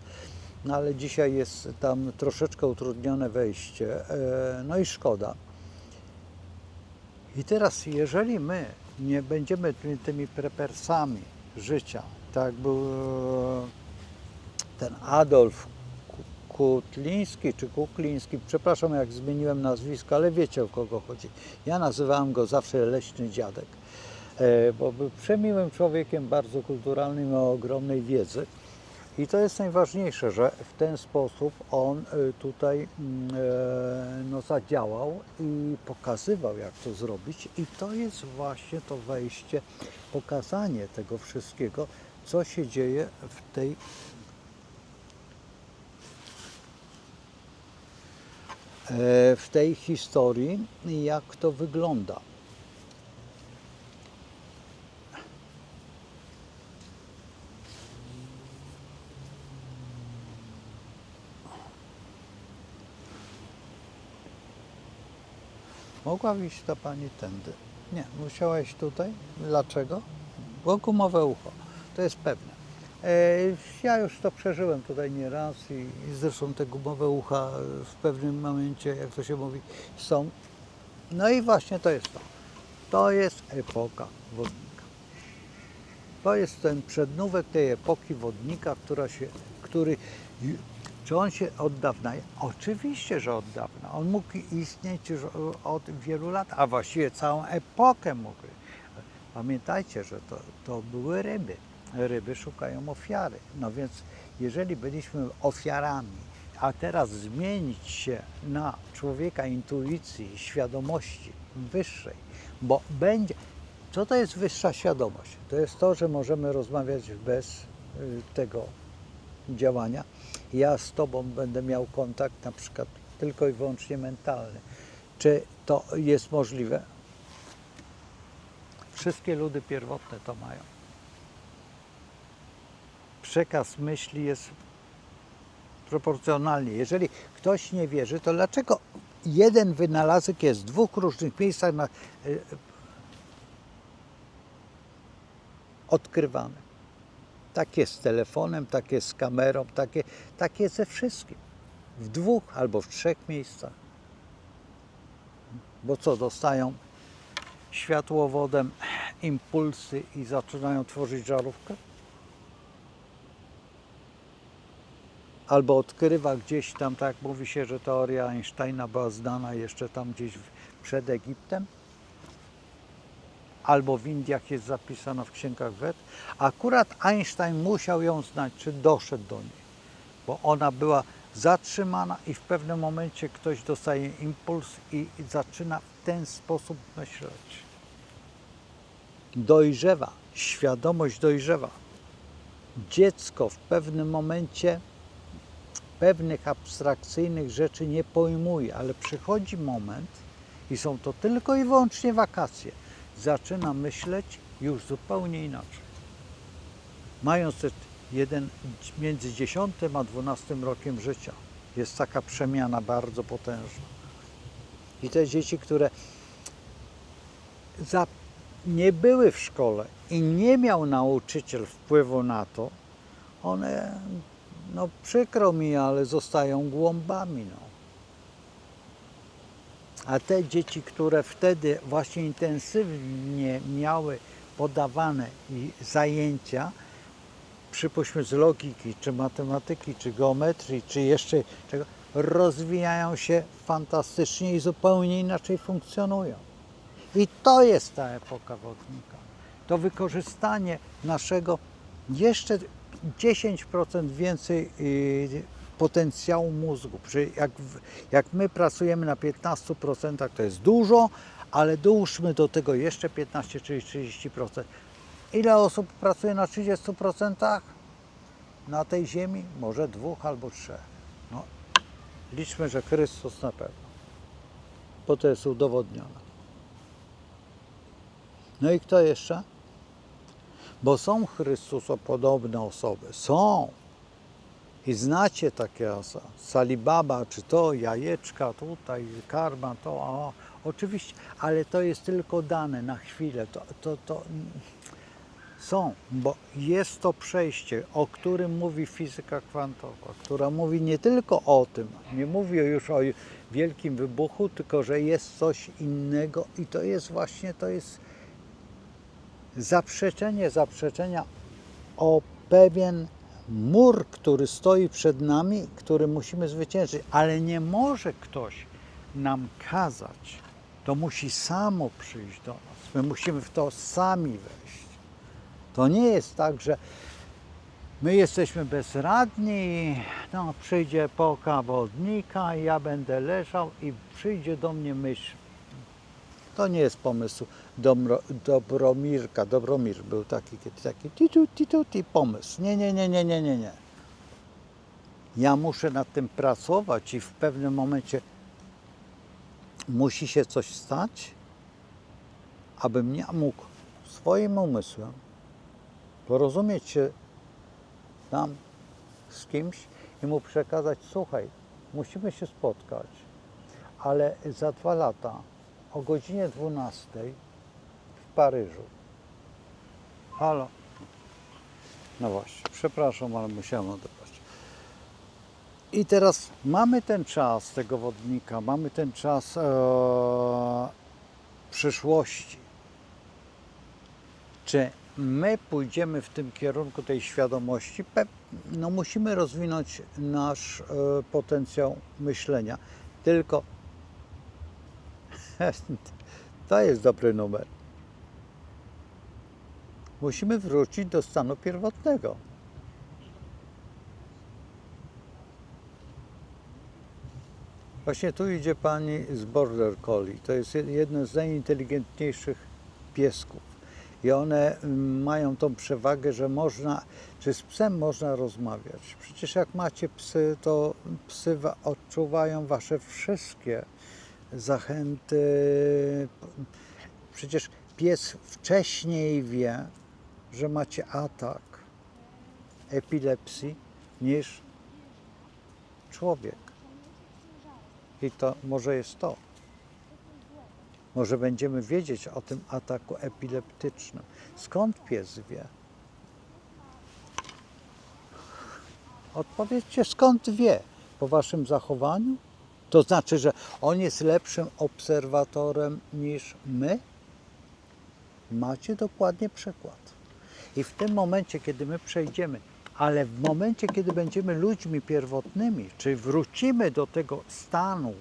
no ale dzisiaj jest tam troszeczkę utrudnione wejście, no i szkoda. I teraz, jeżeli my nie będziemy tymi prepersami życia, tak jak był ten Adolf Kutliński czy Kukliński, przepraszam jak zmieniłem nazwisko, ale wiecie o kogo chodzi. Ja nazywałem go zawsze Leśny Dziadek, bo był przemiłym człowiekiem, bardzo kulturalnym, o ogromnej wiedzy. I to jest najważniejsze, że w ten sposób on tutaj no, zadziałał i pokazywał, jak to zrobić. I to jest właśnie to wejście, pokazanie tego wszystkiego, co się dzieje w tej historii i jak to wygląda. Mogła iść ta pani tędy. Nie, musiała iść tutaj. Dlaczego? Bo gumowe ucho. To jest pewne. Ja już to przeżyłem tutaj nieraz i zresztą te gumowe ucha w pewnym momencie, jak to się mówi, są. No i właśnie to jest to. To jest epoka wodnika. To jest ten przednówek tej epoki wodnika, czy on się od dawna? Oczywiście, że od dawna. On mógł istnieć już od wielu lat, a właściwie całą epokę mógł. Pamiętajcie, że to były ryby. Ryby szukają ofiary. No więc jeżeli byliśmy ofiarami, a teraz zmienić się na człowieka intuicji, świadomości wyższej, bo będzie... Co to jest wyższa świadomość? To jest to, że możemy rozmawiać bez tego działania. Ja z Tobą będę miał kontakt na przykład tylko i wyłącznie mentalny. Czy to jest możliwe? Wszystkie ludy pierwotne to mają. Przekaz myśli jest proporcjonalny. Jeżeli ktoś nie wierzy, to dlaczego jeden wynalazek jest w dwóch różnych miejscach odkrywany? Tak jest z telefonem, tak jest z kamerą, tak jest ze wszystkim. W dwóch albo w trzech miejscach. Bo co, dostają światłowodem impulsy i zaczynają tworzyć żarówkę? Albo odkrywa gdzieś tam, tak mówi się, że teoria Einsteina była znana jeszcze tam gdzieś przed Egiptem. Albo w Indiach jest zapisana w księgach Ved. Akurat Einstein musiał ją znać, czy doszedł do niej, bo ona była zatrzymana i w pewnym momencie ktoś dostaje impuls i zaczyna w ten sposób myśleć. Dojrzewa, świadomość dojrzewa. Dziecko w pewnym momencie pewnych abstrakcyjnych rzeczy nie pojmuje, ale przychodzi moment i są to tylko i wyłącznie wakacje. Zaczyna myśleć już zupełnie inaczej. Mając między 10 a 12 rokiem życia jest taka przemiana bardzo potężna. I te dzieci, które nie były w szkole i nie miał nauczyciel wpływu na to, one, no przykro mi, ale zostają głąbami. No. A te dzieci, które wtedy właśnie intensywnie miały podawane zajęcia, przypuśćmy z logiki, czy matematyki, czy geometrii, czy jeszcze czego, rozwijają się fantastycznie i zupełnie inaczej funkcjonują. I to jest ta epoka wodnika. To wykorzystanie naszego jeszcze 10% więcej potencjału mózgu. Jak my pracujemy na 15%, to jest dużo, ale dołóżmy do tego jeszcze 15, czyli 30%. Ile osób pracuje na 30% na tej ziemi? Może 2 albo 3. No, liczmy, że Chrystus na pewno, bo to jest udowodnione. No i kto jeszcze? Bo są Chrystusopodobne osoby. Są. I znacie takie osoby. Salibaba, czy to, jajeczka tutaj, karma, to, oczywiście, ale to jest tylko dane na chwilę. To są, bo jest to przejście, o którym mówi fizyka kwantowa, która mówi nie tylko o tym, nie mówi już o wielkim wybuchu, tylko że jest coś innego i to jest właśnie, to jest zaprzeczenia o pewien mur, który stoi przed nami, który musimy zwyciężyć, ale nie może ktoś nam kazać. To musi samo przyjść do nas. My musimy w to sami wejść. To nie jest tak, że my jesteśmy bezradni, no przyjdzie epoka wodnika, ja będę leżał i przyjdzie do mnie myśl. To nie jest pomysł Dobromirka. Dobromir był taki pomysł. Nie. Ja muszę nad tym pracować i w pewnym momencie musi się coś stać, abym ja mógł swoim umysłem porozumieć się tam z kimś i mu przekazać, słuchaj, musimy się spotkać, ale za 2 lata o godzinie 12 w Paryżu. Halo? No właśnie, przepraszam, ale musiałem odebrać. I teraz mamy ten czas tego wodnika, mamy ten czas przyszłości. Czy my pójdziemy w tym kierunku tej świadomości? No musimy rozwinąć nasz potencjał myślenia. Tylko to jest dobry numer. Musimy wrócić do stanu pierwotnego. Właśnie tu idzie pani z Border Collie. To jest jeden z najinteligentniejszych piesków. I one mają tą przewagę, że czy z psem można rozmawiać. Przecież jak macie psy, to psy odczuwają wasze wszystkie zachęty. Przecież pies wcześniej wie, że macie atak epilepsji niż człowiek. I to może jest to. Może będziemy wiedzieć o tym ataku epileptycznym. Skąd pies wie? Odpowiedzcie, skąd wie? Po waszym zachowaniu? To znaczy, że on jest lepszym obserwatorem niż my? Macie dokładnie przykład. I w tym momencie, kiedy my przejdziemy, ale w momencie, kiedy będziemy ludźmi pierwotnymi, czyli wrócimy do tego stanu,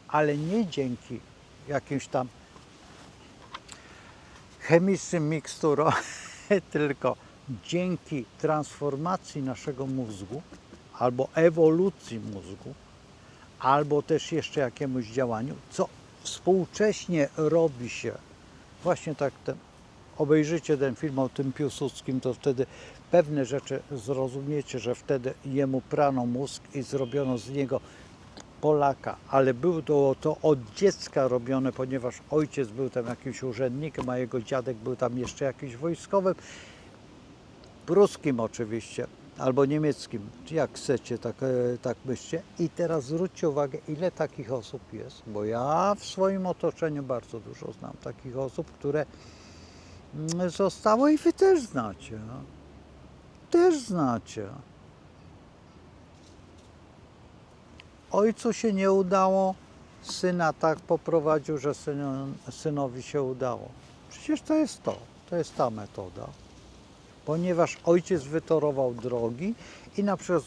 ale nie dzięki jakimś tam chemicznym miksturom, tylko dzięki transformacji naszego mózgu, albo ewolucji mózgu, albo też jeszcze jakiemuś działaniu, co współcześnie robi się. Właśnie tak, obejrzyjcie ten film o tym Piłsudskim, to wtedy pewne rzeczy zrozumiecie, że wtedy jemu prano mózg i zrobiono z niego Polaka, ale było to od dziecka robione, ponieważ ojciec był tam jakimś urzędnikiem, a jego dziadek był tam jeszcze jakimś wojskowym, pruskim oczywiście, albo niemieckim, jak chcecie, tak myślcie. I teraz zwróćcie uwagę, ile takich osób jest, bo ja w swoim otoczeniu bardzo dużo znam takich osób, które zostały i wy też znacie. No. Też znacie. Ojcu się nie udało, syna tak poprowadził, że synowi się udało. Przecież to jest ta metoda. Ponieważ ojciec wytorował drogi i na przykład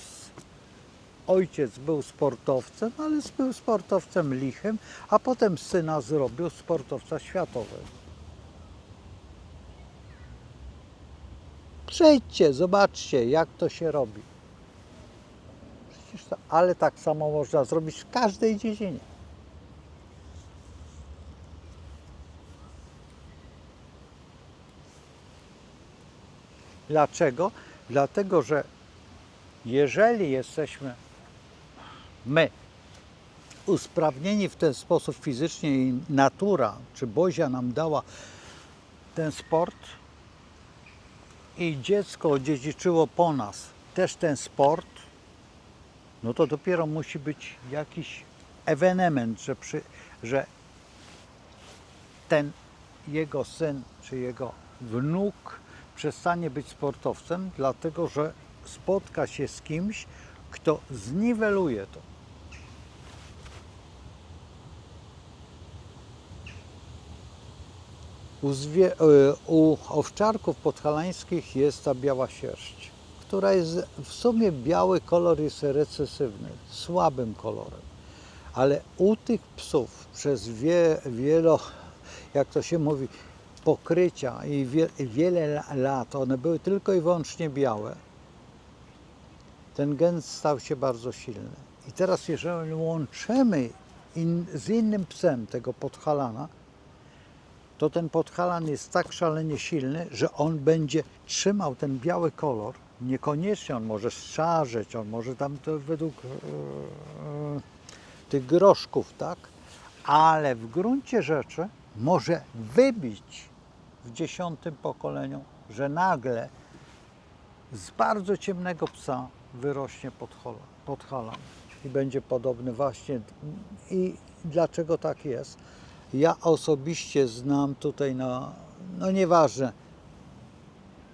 ojciec był sportowcem, ale był sportowcem lichym, a potem syna zrobił sportowca światowego. Przejdźcie, zobaczcie, jak to się robi. Przecież ale tak samo można zrobić w każdej dziedzinie. Dlaczego? Dlatego, że jeżeli jesteśmy my usprawnieni w ten sposób fizycznie i natura, czy Bozia nam dała ten sport i dziecko odziedziczyło po nas też ten sport, no to dopiero musi być jakiś ewenement, że ten jego syn czy jego wnuk przestanie być sportowcem, dlatego że spotka się z kimś, kto zniweluje to. U owczarków podhalańskich jest ta biała sierść, która jest w sumie biały kolor jest recesywny, słabym kolorem. Ale u tych psów przez jak to się mówi, pokrycia i wiele lat, one były tylko i wyłącznie białe, ten gen stał się bardzo silny. I teraz jeżeli łączymy z innym psem tego podhalana, to ten podhalan jest tak szalenie silny, że on będzie trzymał ten biały kolor. Niekoniecznie on może szarzeć, on może tam to według tych groszków, tak? Ale w gruncie rzeczy może wybić w 10. pokoleniu, że nagle z bardzo ciemnego psa wyrośnie podhalan i będzie podobny właśnie. I dlaczego tak jest? Ja osobiście znam tutaj no nieważne,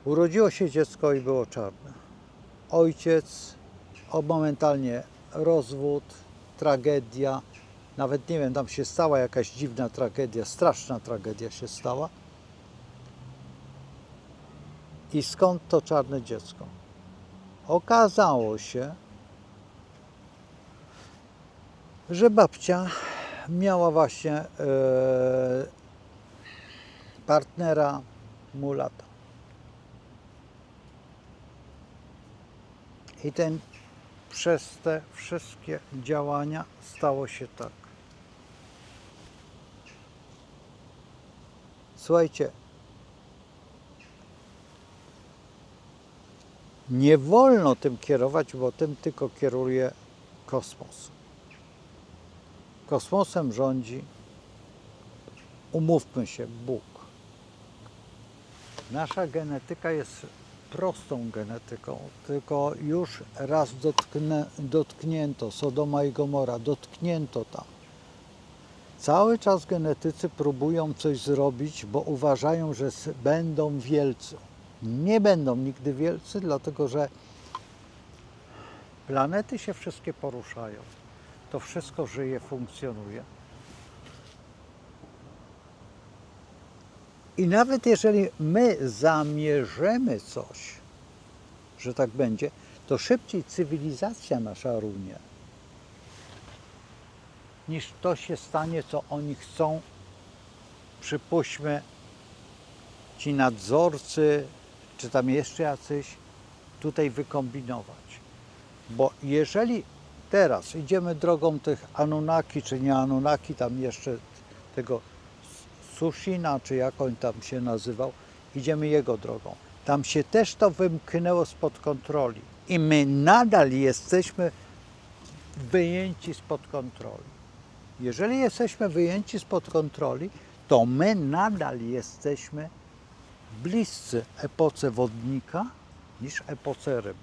urodziło się dziecko i było czarne. Ojciec, momentalnie rozwód, tragedia, nawet nie wiem, tam się stała jakaś dziwna tragedia, straszna tragedia się stała. I skąd to czarne dziecko? Okazało się, że babcia miała właśnie partnera mulata. I przez te wszystkie działania stało się tak. Słuchajcie, nie wolno tym kierować, bo tym tylko kieruje kosmos. Kosmosem rządzi, umówmy się, Bóg. Nasza genetyka jest prostą genetyką, tylko już raz dotknięto, Sodoma i Gomora, dotknięto tam. Cały czas genetycy próbują coś zrobić, bo uważają, że będą wielcy. Nie będą nigdy wielcy, dlatego że planety się wszystkie poruszają. To wszystko żyje, funkcjonuje. I nawet jeżeli my zamierzymy coś, że tak będzie, to szybciej cywilizacja nasza runie, niż to się stanie, co oni chcą, przypuśćmy, ci nadzorcy, czy tam jeszcze jacyś, tutaj wykombinować. Bo jeżeli teraz idziemy drogą tych Anunnaki, czy nie Anunnaki, tam jeszcze tego Sushina, czy jak on tam się nazywał, idziemy jego drogą. Tam się też to wymknęło spod kontroli i my nadal jesteśmy wyjęci spod kontroli. Jeżeli jesteśmy wyjęci spod kontroli, to my nadal jesteśmy bliscy epoce wodnika niż epoce ryb.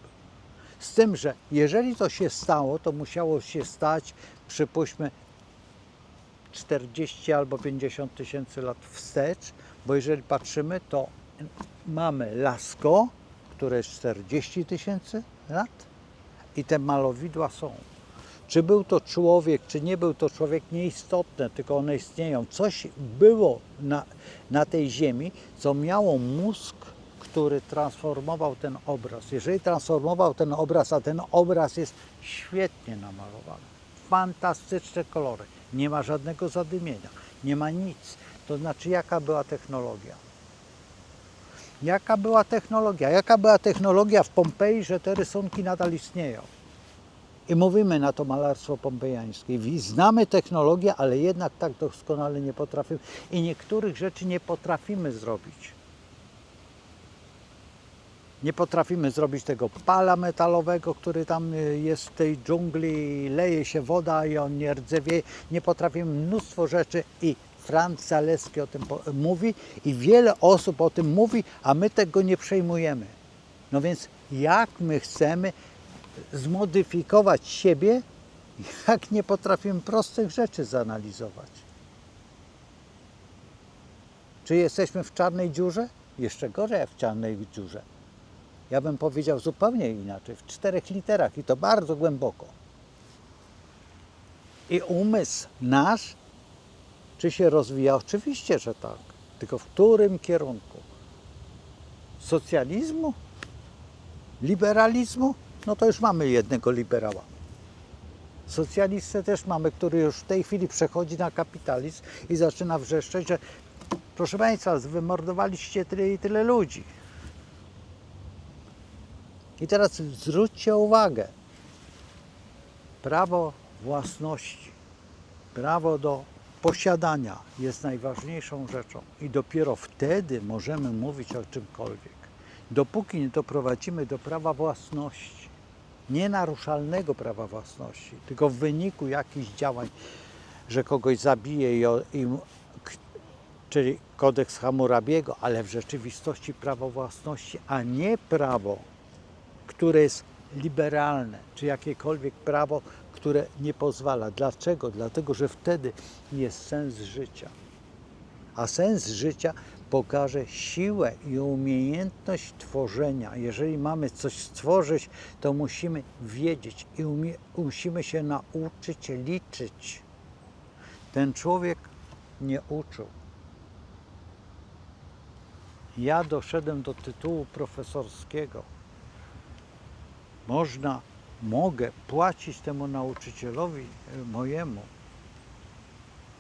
Z tym, że jeżeli to się stało, to musiało się stać, przypuśćmy, 40 albo 50 tysięcy lat wstecz, bo jeżeli patrzymy, to mamy Lascaux, które jest 40 tysięcy lat i te malowidła są. Czy był to człowiek, czy nie był to człowiek, nieistotne, tylko one istnieją. Coś było na tej ziemi, co miało mózg, który transformował ten obraz. Jeżeli transformował ten obraz, a ten obraz jest świetnie namalowany, fantastyczne kolory, nie ma żadnego zadymienia, nie ma nic. To znaczy, jaka była technologia? Jaka była technologia? Jaka była technologia w Pompeji, że te rysunki nadal istnieją? I mówimy na to malarstwo pompejańskie. I znamy technologię, ale jednak tak doskonale nie potrafimy. I niektórych rzeczy nie potrafimy zrobić. Nie potrafimy zrobić tego pala metalowego, który tam jest w tej dżungli, leje się woda i on nie rdzewieje. Nie potrafimy mnóstwo rzeczy i Franz Zaleski o tym mówi i wiele osób o tym mówi, a my tego nie przejmujemy. No więc jak my chcemy zmodyfikować siebie, jak nie potrafimy prostych rzeczy zanalizować? Czy jesteśmy w czarnej dziurze? Jeszcze gorzej jak w czarnej dziurze. Ja bym powiedział zupełnie inaczej, w 4 literach i to bardzo głęboko. I umysł nasz, czy się rozwija? Oczywiście, że tak. Tylko w którym kierunku? Socjalizmu? Liberalizmu? No to już mamy jednego liberała. Socjalistę też mamy, który już w tej chwili przechodzi na kapitalizm i zaczyna wrzeszczeć, że proszę Państwa, wymordowaliście tyle i tyle ludzi. I teraz zwróćcie uwagę. Prawo własności, prawo do posiadania jest najważniejszą rzeczą i dopiero wtedy możemy mówić o czymkolwiek. Dopóki nie doprowadzimy do prawa własności, nienaruszalnego prawa własności, tylko w wyniku jakichś działań, że kogoś zabije, czyli kodeks Hammurabiego, ale w rzeczywistości prawo własności, a nie prawo, które jest liberalne, czy jakiekolwiek prawo, które nie pozwala. Dlaczego? Dlatego, że wtedy jest sens życia. A sens życia pokaże siłę i umiejętność tworzenia. Jeżeli mamy coś stworzyć, to musimy wiedzieć i musimy się nauczyć liczyć. Ten człowiek nie uczył. Ja doszedłem do tytułu profesorskiego. Mogę płacić temu nauczycielowi mojemu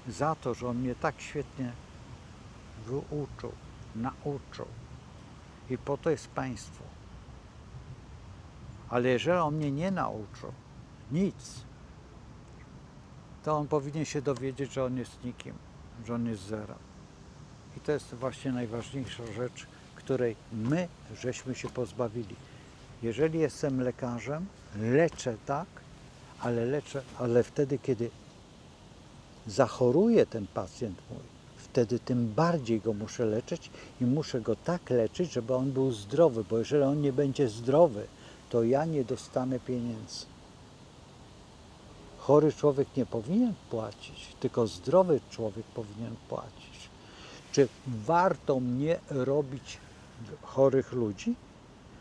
za to, że on mnie tak świetnie wyuczył, nauczył. I po to jest państwo. Ale jeżeli on mnie nie nauczył nic, to on powinien się dowiedzieć, że on jest nikim, że on jest zerem. I to jest właśnie najważniejsza rzecz, której my żeśmy się pozbawili. Jeżeli jestem lekarzem, leczę tak, ale wtedy, kiedy zachoruje ten pacjent mój, wtedy tym bardziej go muszę leczyć i muszę go tak leczyć, żeby on był zdrowy, bo jeżeli on nie będzie zdrowy, to ja nie dostanę pieniędzy. Chory człowiek nie powinien płacić, tylko zdrowy człowiek powinien płacić. Czy warto mnie robić chorych ludzi?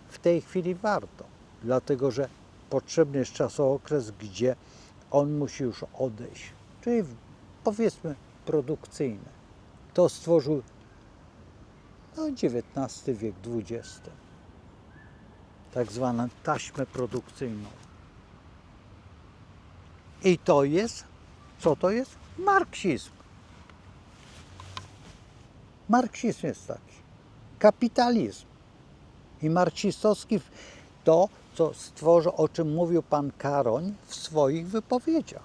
W tej chwili warto, dlatego że potrzebny jest czasookres, gdzie on musi już odejść, czyli powiedzmy produkcyjny. To stworzył XIX wiek, XX, tak zwaną taśmę produkcyjną. I to jest, co to jest? Marksizm. Marksizm jest taki, kapitalizm. I marksistowski to, co stworzył, o czym mówił pan Karoń w swoich wypowiedziach.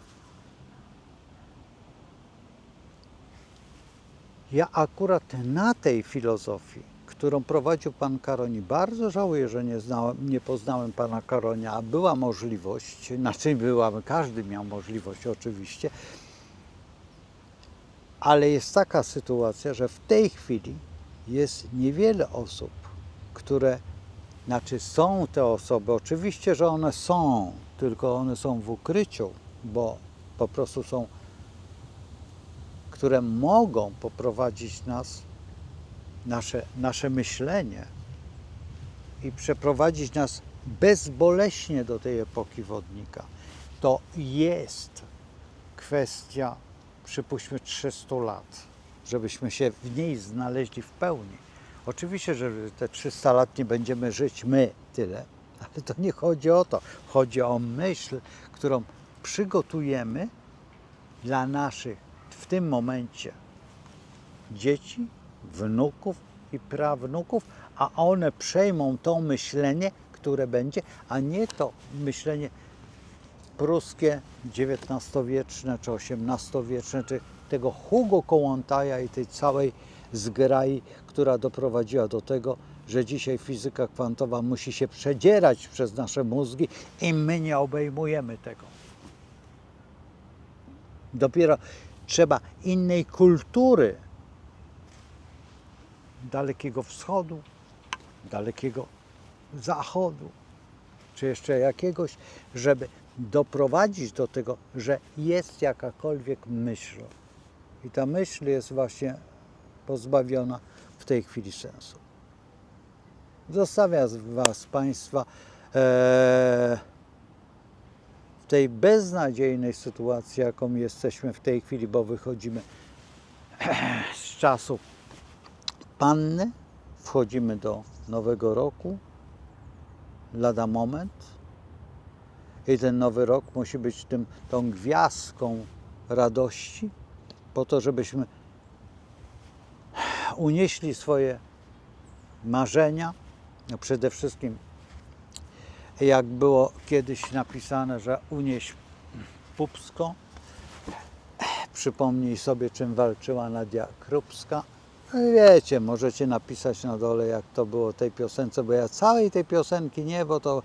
Ja akurat na tej filozofii, którą prowadził pan Karoń, bardzo żałuję, że nie poznałem pana Karonia, a była możliwość, każdy miał możliwość oczywiście, ale jest taka sytuacja, że w tej chwili jest niewiele osób, które, są te osoby, oczywiście, że one są, tylko one są w ukryciu, bo po prostu są, które mogą poprowadzić nasze myślenie i przeprowadzić nas bezboleśnie do tej epoki wodnika. To jest kwestia, przypuśćmy, 300 lat, żebyśmy się w niej znaleźli w pełni. Oczywiście, że te 300 lat nie będziemy żyć my tyle, ale to nie chodzi o to. Chodzi o myśl, którą przygotujemy dla naszych w tym momencie dzieci, wnuków i prawnuk, a one przejmą to myślenie, które będzie, a nie to myślenie pruskie, XIX-wieczne czy XVIII-wieczne, czy tego Hugo Kołłątaja i tej całej zgrai, która doprowadziła do tego, że dzisiaj fizyka kwantowa musi się przedzierać przez nasze mózgi i my nie obejmujemy tego. Dopiero trzeba innej kultury, Dalekiego Wschodu, Dalekiego Zachodu, czy jeszcze jakiegoś, żeby doprowadzić do tego, że jest jakakolwiek myśl. I ta myśl jest właśnie pozbawiona w tej chwili sensu. Zostawiam Państwa w tej beznadziejnej sytuacji, jaką jesteśmy w tej chwili, bo wychodzimy z czasu panny, wchodzimy do nowego roku lada moment. I ten nowy rok musi być tą gwiazdką radości, po to, żebyśmy unieśli swoje marzenia. No przede wszystkim, jak było kiedyś napisane, że unieś pupsko. Przypomnij sobie, czym walczyła Nadia Krupska. No i wiecie, możecie napisać na dole, jak to było tej piosence, bo ja całej tej piosenki nie, bo to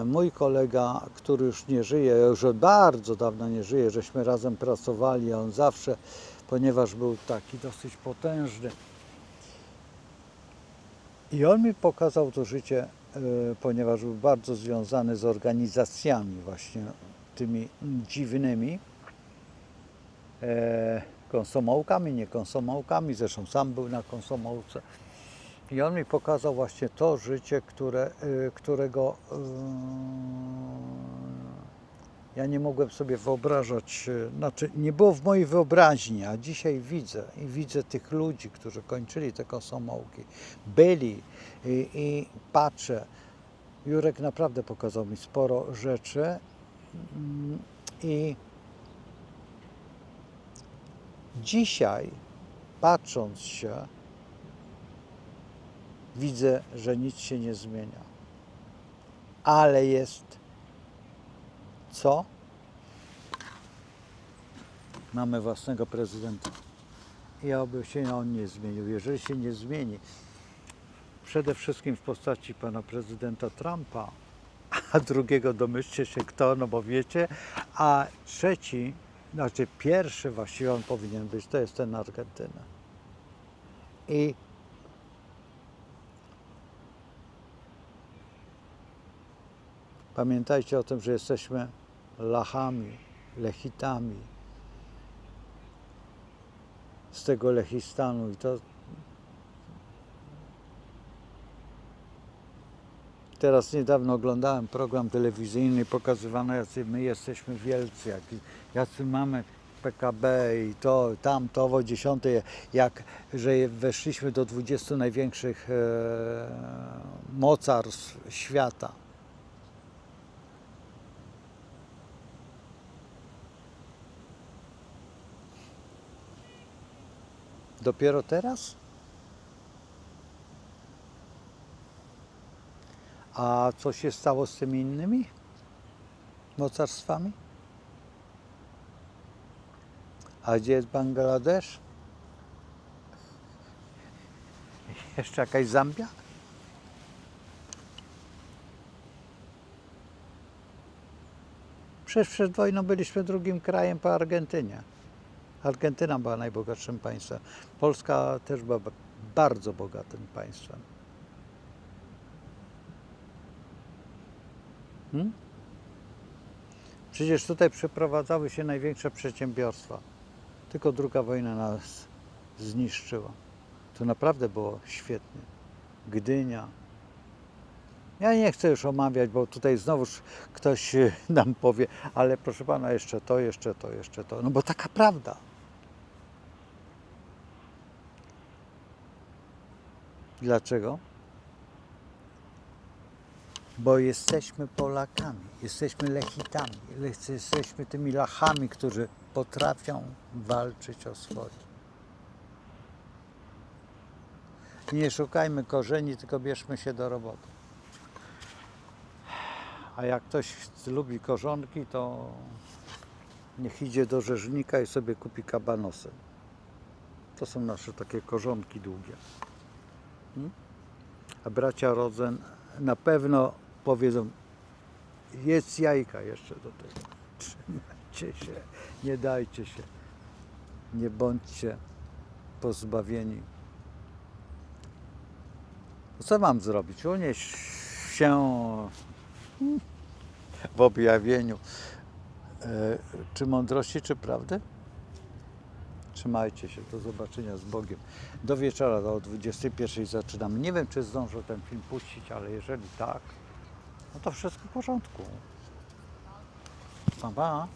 mój kolega, który już nie żyje, już od bardzo dawno nie żyje, żeśmy razem pracowali, on zawsze, ponieważ był taki dosyć potężny. I on mi pokazał to życie, ponieważ był bardzo związany z organizacjami właśnie tymi dziwnymi, komsomołkami, nie komsomołkami, zresztą sam był na komsomołce. I on mi pokazał właśnie to życie, którego ja nie mogłem sobie wyobrażać, znaczy nie było w mojej wyobraźni, a dzisiaj widzę tych ludzi, którzy kończyli te komsomołki, byli i patrzę. Jurek naprawdę pokazał mi sporo rzeczy i dzisiaj, patrząc się, widzę, że nic się nie zmienia. Ale jest co? Mamy własnego prezydenta. I oby się on nie zmienił. Jeżeli się nie zmieni, przede wszystkim w postaci pana prezydenta Trumpa, a drugiego domyślcie się kto, no bo wiecie, a trzeci, znaczy pierwszy właściwie on powinien być, to jest ten Argentyna. I pamiętajcie o tym, że jesteśmy Lachami, Lechitami z tego Lechistanu i to teraz niedawno oglądałem program telewizyjny, pokazywano, jacy my jesteśmy wielcy, jacy mamy PKB i to, tamto, owo, dziesiąte, że weszliśmy do 20 największych mocarstw świata. Dopiero teraz? A co się stało z tymi innymi mocarstwami? A gdzie jest Bangladesz? Jeszcze jakaś Zambia? Przecież przed wojną byliśmy drugim krajem po Argentynie. Argentyna była najbogatszym państwem. Polska też była bardzo bogatym państwem. Przecież tutaj przeprowadzały się największe przedsiębiorstwa. Tylko druga wojna nas zniszczyła. To naprawdę było świetnie. Gdynia. Ja nie chcę już omawiać, bo tutaj znowuż ktoś nam powie, ale proszę pana, jeszcze to, jeszcze to, jeszcze to. No bo taka prawda. Dlaczego? Bo jesteśmy Polakami, jesteśmy Lechitami, jesteśmy tymi Lachami, którzy potrafią walczyć o swoje. I nie szukajmy korzeni, tylko bierzmy się do roboty. A jak ktoś lubi korzonki, to niech idzie do rzeźnika i sobie kupi kabanosy. To są nasze takie korzonki długie. A bracia Rodzen na pewno powiedzą, jedz jajka jeszcze do tego. Trzymajcie się, nie dajcie się, nie bądźcie pozbawieni. Co mam zrobić? Unieść się w objawieniu czy mądrości, czy prawdy? Trzymajcie się, do zobaczenia z Bogiem. Do wieczora, o 21:00 zaczynamy. Nie wiem, czy zdążę ten film puścić, ale jeżeli tak, no to wszystko w porządku. Pa, pa.